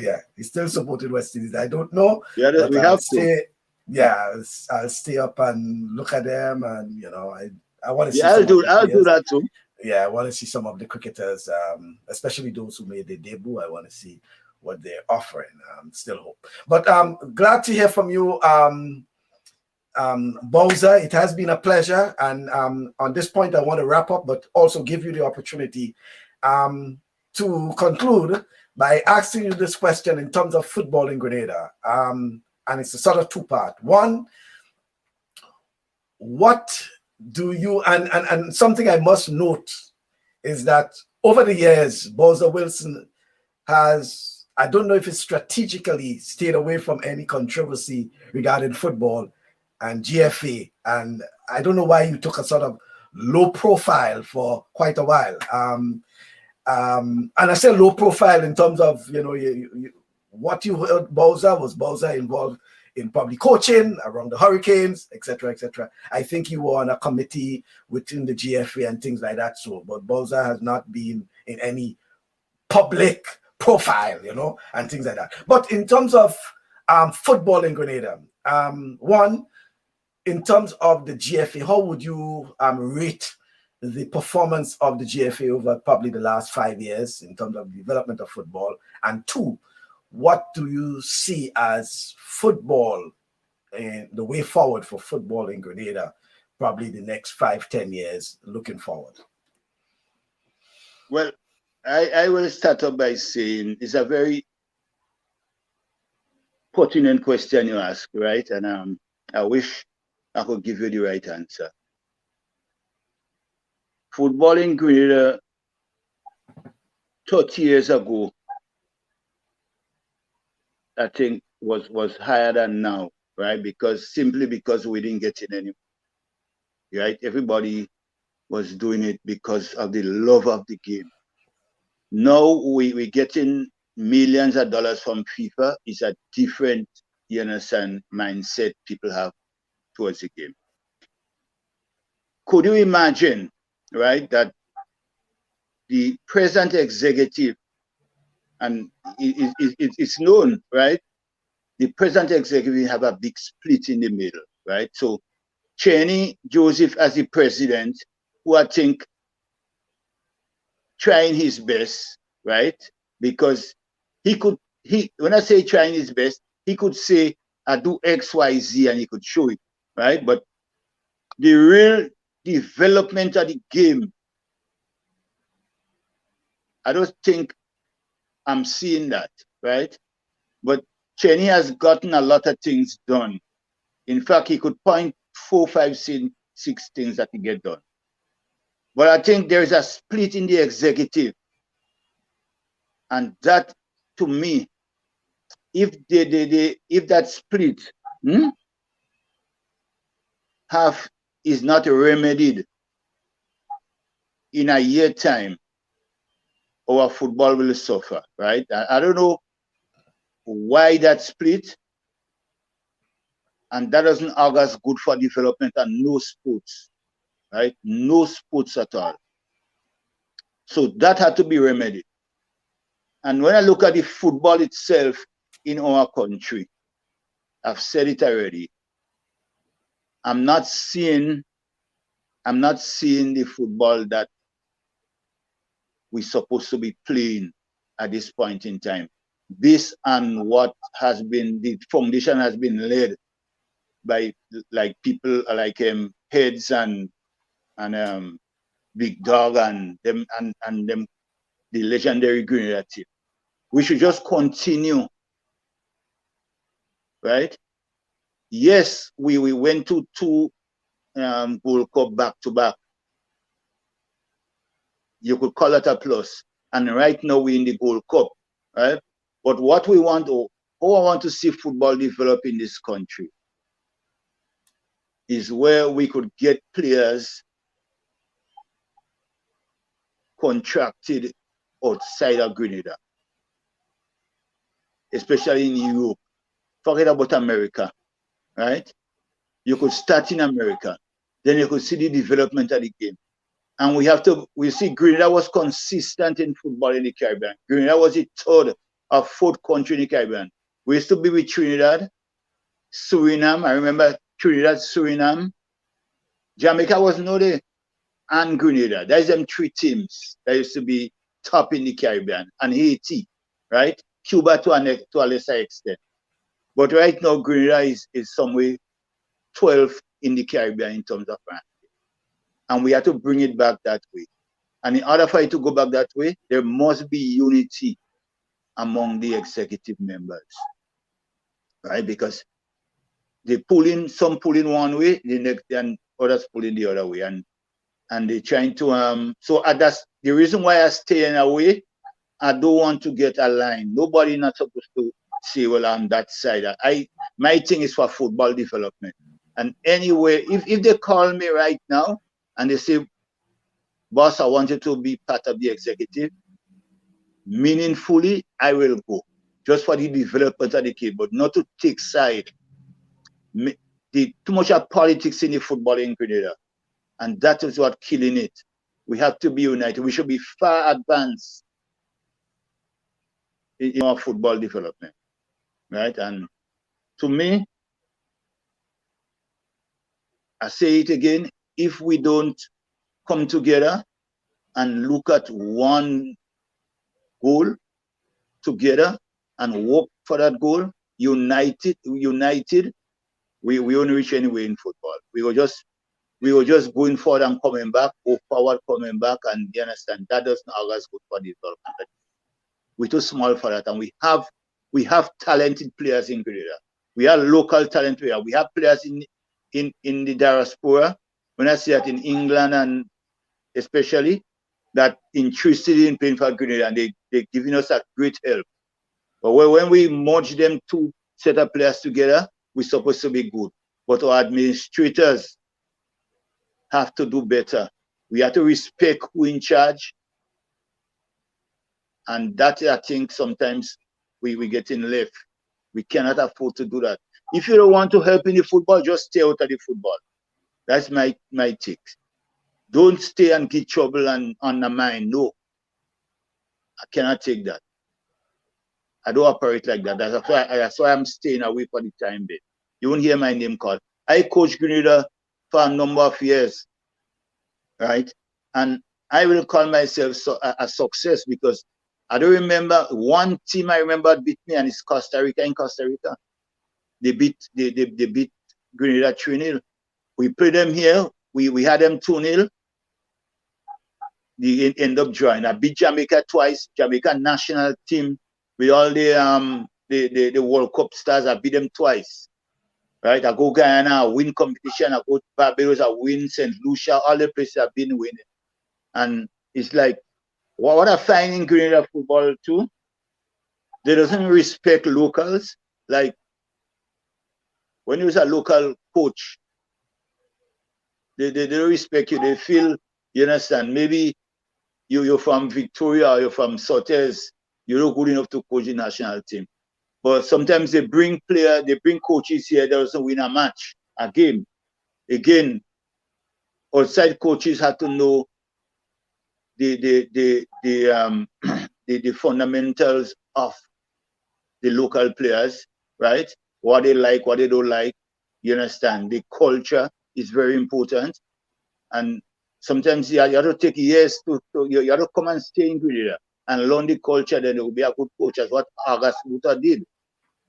Yeah, he still supported West Indies. I don't know. Yeah, but we have to. Yeah, I'll stay up and look at them, and I want to see. Yeah, I'll do that too. Yeah, I want to see some of the cricketers, especially those who made their debut. I want to see what they're offering. Still hope, but glad to hear from you, Bowzer. It has been a pleasure, and on this point, I want to wrap up, but also give you the opportunity to conclude by asking you this question in terms of football in Grenada. And it's a sort of two-part. One, what do you, and something I must note is that over the years, Bowzer Wilson has, I don't know if it's strategically stayed away from any controversy regarding football and GFA. And I don't know why you took a sort of low profile for quite a while. And I say low profile in terms of, what you heard Bowzer involved in probably coaching around the Hurricanes, etc., etc. I think you were on a committee within the GFA and things like that. So, but Bowzer has not been in any public profile, and things like that. But in terms of football in Grenada, one, in terms of the GFA, how would you rate the performance of the GFA over probably the last 5 years in terms of development of football? And two, what do you see as football and the way forward for football in Grenada, probably the next 5-10 years looking forward? Well, I will start off by saying it's a very pertinent question you ask, right? And I wish I could give you the right answer. Football in Grenada 30 years ago, I think was higher than now, right? Simply because we didn't get in anymore, right? Everybody was doing it because of the love of the game. Now we getting millions of dollars from FIFA. It's a different, mindset people have towards the game. Could you imagine, right, that the present executive, and it's known, right? The present executive have a big split in the middle, right? So Cheney Joseph as the president, who I think trying his best, right? Because when I say trying his best, he could say, I do X, Y, Z, and he could show it, right? But the real development of the game, I don't think I'm seeing that, right? But Cheney has gotten a lot of things done. In fact, he could point 4, 5, 6 things that he get done. But I think there is a split in the executive. And that, to me, if that split is not remedied in a year time, our football will suffer, right? I don't know why that split, and that doesn't augur good for development and no sports, right? No sports at all. So that had to be remedied. And when I look at the football itself in our country, I've said it already, I'm not seeing the football that we're supposed to be playing at this point in time. Based on what has been, the foundation has been laid by like people like Heads and Big Dog and them the legendary Grenada team. We should just continue, right? Yes, we went to 2 Gold Cup back to back. You could call it a plus. And right now we're in the Gold Cup, right? But what we want, or how I want to see football develop in this country, is where we could get players contracted outside of Grenada, especially in Europe. Forget about America, right? You could start in America, then you could see the development of the game. And we see Grenada was consistent in football in the Caribbean. Grenada was the third or fourth country in the Caribbean. We used to be with Trinidad, Suriname. I remember Trinidad, Suriname. Jamaica was not there, and Grenada. There's them three teams that used to be top in the Caribbean, and Haiti, right? Cuba to a lesser extent. But right now, Grenada is somewhere 12th in the Caribbean in terms of rank. And we have to bring it back that way. And in order for it to go back that way, there must be unity among the executive members, right? Because some pull in one way, the next, and others pull in the other way, and they're trying to So that's the reason why I stay in a way. I don't want to get aligned. Nobody not supposed to say, well, I'm that side. My thing is for football development. And anyway, if they call me right now and they say, boss, I want you to be part of the executive, meaningfully, I will go. Just for the development of the kid, but not to take side. Too much of politics in the football in Grenada. And that is what killing it. We have to be united. We should be far advanced in our football development, right? And to me, I say it again, if we don't come together and look at one goal together and work for that goal, united, we won't reach anywhere in football. We were just going forward and coming back, or forward coming back, and you understand that does not always good for development. We're too small for that, and we have talented players in Grenada. We have local talent players. We have players in the diaspora. When I see that in England, and especially that interested in playing for Grenada, and they're giving us a great help. But when we merge them two set of players together, we're supposed to be good. But our administrators have to do better. We have to respect who in charge. And that, I think, sometimes we get in left. We cannot afford to do that. If you don't want to help in the football, just stay out of the football. That's my take. Don't stay and get trouble and undermine. No, I cannot take that. I don't operate like that. That's why I'm staying away for the time being. You won't hear my name called. I coached Grenada for a number of years, right? And I will call myself a success, because I don't remember one team I remember beat me, and it's Costa Rica. In Costa Rica, they beat Grenada 3-0. We played them here. We had them 2-0. They end up drawing. I beat Jamaica twice. Jamaica national team with all the World Cup stars. I beat them twice. Right? I go Guyana, I win competition. I go to Barbados, I win St. Lucia. All the places I've been winning. And it's like, what I find in Grenada football too, they doesn't respect locals. Like, when you're a local coach, they don't respect you. They feel, you understand, maybe you're from Victoria or you're from Sotes, you're not good enough to coach the national team. But sometimes they bring coaches here that doesn't win a match, a game. Again, outside coaches have to know the fundamentals of the local players, right? What they like, what they don't like. You understand? The culture is very important. And sometimes you have to take years you have to come and stay in Grenada and learn the culture, then it will be a good coach. That's what August Luther did.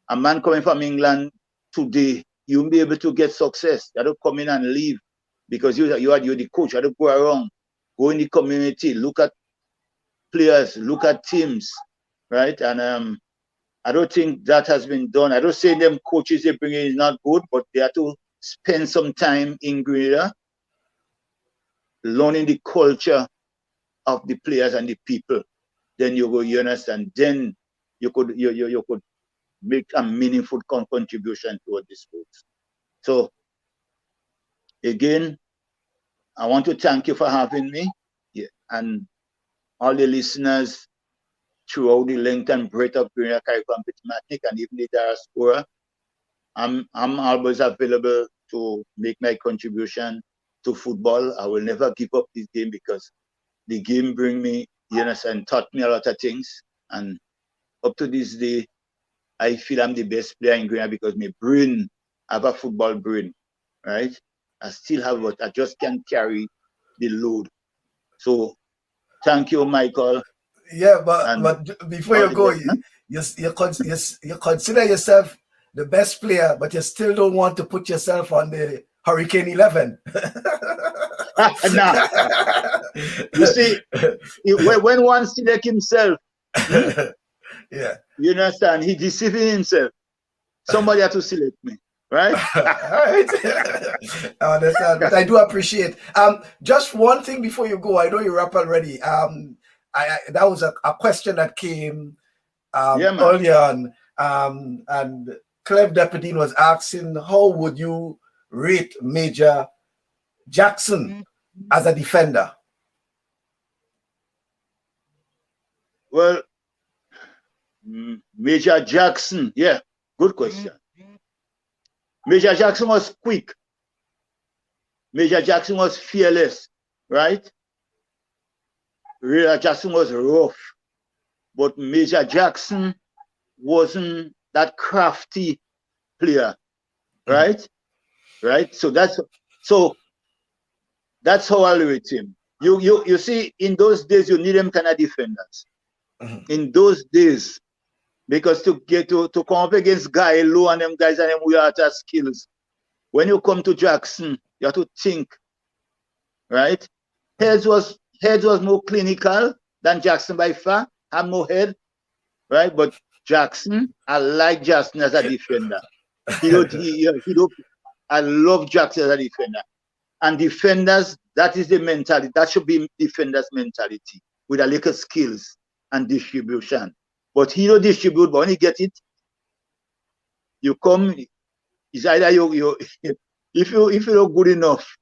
A man coming from England today, you won't be able to get success. You have to come in and leave, because you're the coach. You have to go around, go in the community, look at players, look at teams, right? And I don't think that has been done. I don't say them coaches they bring in is not good, but they have to spend some time in Grenada learning the culture of the players and the people. Then you understand. Then you could make a meaningful contribution toward the sports. So again, I want to thank you for having me, and all the listeners throughout the length and breadth of Grenada Caribbean Diplomatic and even the diaspora. I'm always available to make my contribution to football. I will never give up this game because the game bring me, and taught me a lot of things. And up to this day, I feel I'm the best player in Grenada because my brain, I have a football brain, right? I still have what I just can't carry the load. So thank you, Michael. Yeah, but before you go, you consider yourself the best player, but you still don't want to put yourself on the Hurricane 11. Nah. You see, when one select himself, yeah, you understand, he deceiving himself. Somebody had to select me, right? All right. I understand, but I do appreciate. Just one thing before you go. I know you rap already. That was a question that came early on, and Cleve Deputy was asking, how would you rate Major Jackson as a defender? Well, Major Jackson, yeah, good question. Major Jackson was quick. Major Jackson was fearless, right? Major Jackson was rough, but Major Jackson wasn't that crafty player, right? Right. So that's how I rate him. You see, in those days you need them kind of defenders. In those days, because to come up against Guy Low and them guys and them we are at skills. When you come to Jackson, you have to think, right? Heads was more clinical than Jackson by far. Had more head, right? But Jackson, I like Jackson as a defender. I love Jackson as a defender. And defenders, that is the mentality. That should be defenders' mentality with a little skills and distribution. But he don't distribute, but when he get it, you come. It's either you if you're not good enough,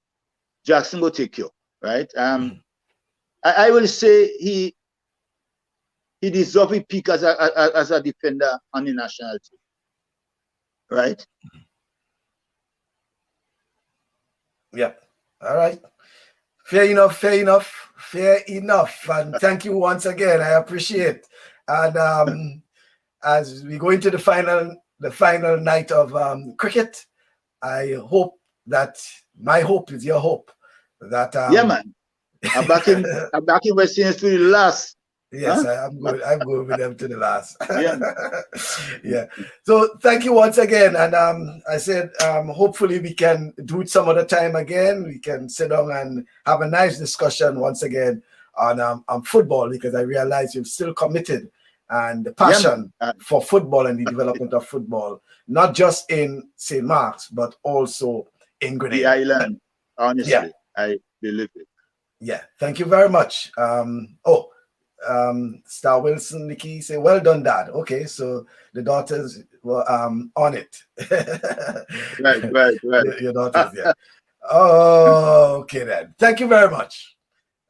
Jackson will take you, right? I will say he deserves a pick as a defender on the national team, right? Yeah. All right. Fair enough. And thank you once again. I appreciate. And as we go into the final night of cricket, I hope that my hope is your hope. That yeah, man. I'm back in West Indies to the last. Yes, huh? I'm going with them to the last. Yeah. Yeah. So thank you once again. And I said, hopefully we can do it some other time again. We can sit down and have a nice discussion once again on football, because I realize you're still committed and the passion for football and the development of football, not just in St. Mark's, but also in Grenada. The island, honestly, I believe it. Yeah. Thank you very much. Star Wilson, Nikki say, well done, Dad. Okay, so the daughters were on it. Right. Your daughters, yeah. Oh, okay then. Thank you very much.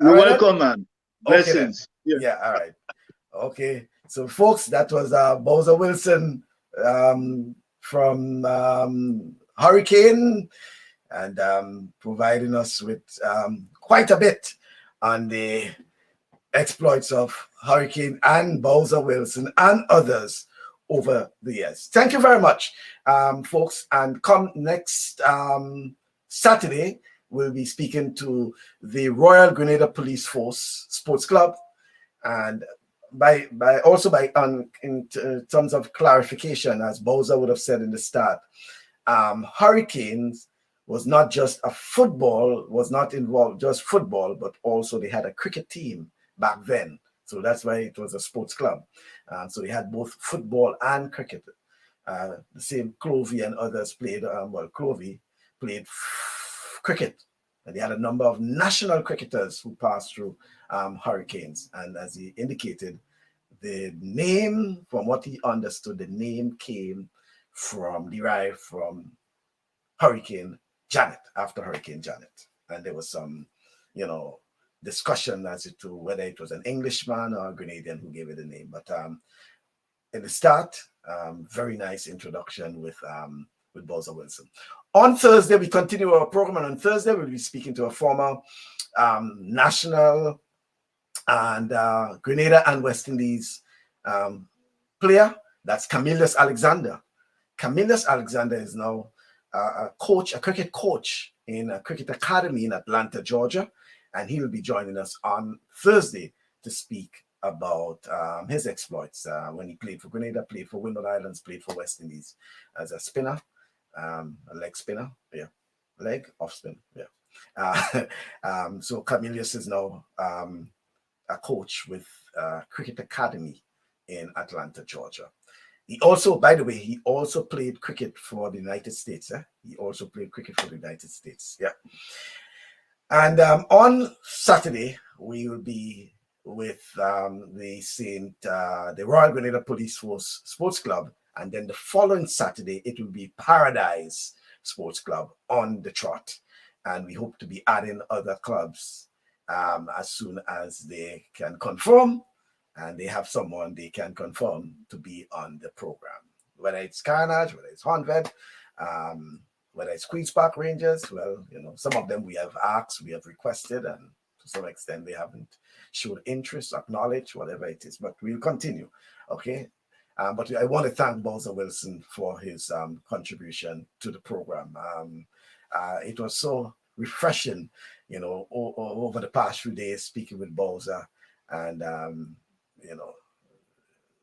You're welcome, man. Blessings. Okay, yeah, all right. Okay, so folks, that was Bowzer Wilson from Hurricane, and providing us with quite a bit on the exploits of Hurricane and Bowzer Wilson and others over the years. Thank you very much, folks. And come next Saturday, we'll be speaking to the Royal Grenada Police Force Sports Club, and in terms of clarification, as Bowzer would have said in the start, Hurricanes was not just was not involved just football, but also they had a cricket team back then. So that's why it was a sports club. So they had both football and cricket. The same Clovey and others played, Clovey played cricket. And they had a number of national cricketers who passed through Hurricanes. And as he indicated, the name, from what he understood, the name derived from Hurricane Janet, after Hurricane Janet. And there was some, discussion as to whether it was an Englishman or a Grenadian who gave it a name. But in the start, very nice introduction with Bowzer Wilson. On Thursday, we continue our program, and on Thursday, we'll be speaking to a former national and Grenada and West Indies player. That's Camillus Alexander. Camillus Alexander is now a cricket coach in a cricket academy in Atlanta, Georgia, and he will be joining us on Thursday to speak about his exploits when he played for Grenada, played for Windward Islands, played for West Indies as a spinner, a leg spinner, leg off spin, so Camillus is now a coach with Cricket Academy in Atlanta, Georgia. He also, by the way, he also played cricket for the United States. He also played cricket for the United States. Yeah. And on Saturday, we will be with the Royal Grenada Police Force Sports Club. And then the following Saturday, it will be Paradise Sports Club on the trot. And we hope to be adding other clubs as soon as they can confirm, and they have someone they can confirm to be on the program. Whether it's Carnage, whether it's Honved, whether it's Queen's Park Rangers, well, some of them we have asked, we have requested, and to some extent they haven't showed interest, acknowledged, whatever it is, but we'll continue, okay? But I want to thank Bowzer Wilson for his contribution to the program. It was so refreshing, over the past few days, speaking with Bowzer, and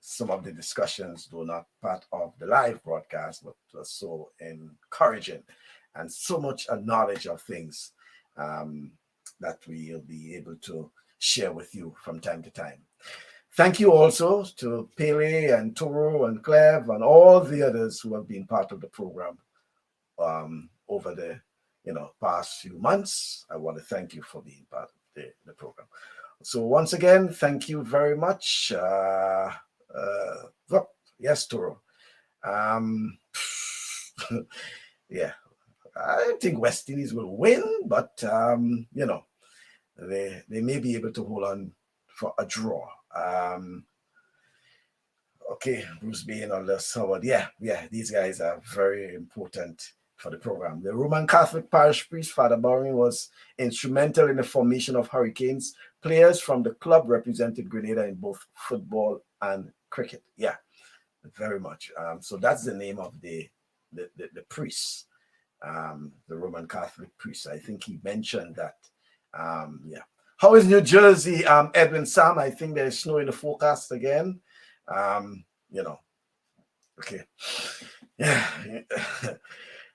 some of the discussions were not part of the live broadcast, but was so encouraging and so much a knowledge of things that we'll be able to share with you from time to time. Thank you also to Pele and Toro and Clev and all the others who have been part of the program over the past few months. I want to thank you for being part of the program. So once again, thank you very much. Yes, Toro. Yeah, I think West Indies will win, but they may be able to hold on for a draw. Okay, Bruce Bay and all this. So, yeah, these guys are very important for the program. The Roman Catholic parish priest, Father Bowring, was instrumental in the formation of Hurricanes. Players from the club represented Grenada in both football and cricket. Yeah, very much. So that's the name of the priest, the Roman Catholic priest. I think he mentioned that. Yeah. How is New Jersey, Edwin Sam? I think there's snow in the forecast again. Okay. Yeah.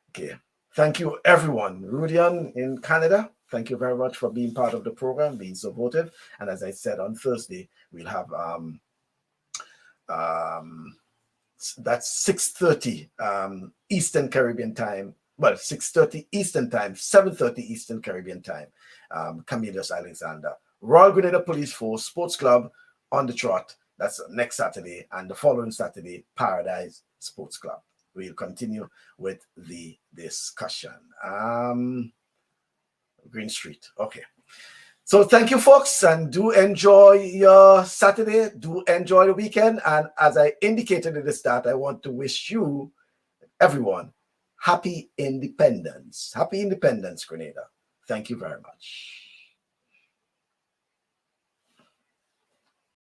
Okay. Thank you, everyone. Rudian in Canada, thank you very much for being part of the program, being supportive. And as I said, on Thursday, we'll have that's 6:30 Eastern Caribbean time. Well, 6:30 Eastern time, 7:30 Eastern Caribbean time. Camillus Alexander, Royal Grenada Police Force Sports Club on the trot. That's next Saturday, and the following Saturday, Paradise Sports Club. We'll continue with the discussion. Green Street. Okay. So thank you, folks, and do enjoy your Saturday. Do enjoy the weekend. And as I indicated at the start, I want to wish you, everyone, happy independence. Happy independence, Grenada. Thank you very much.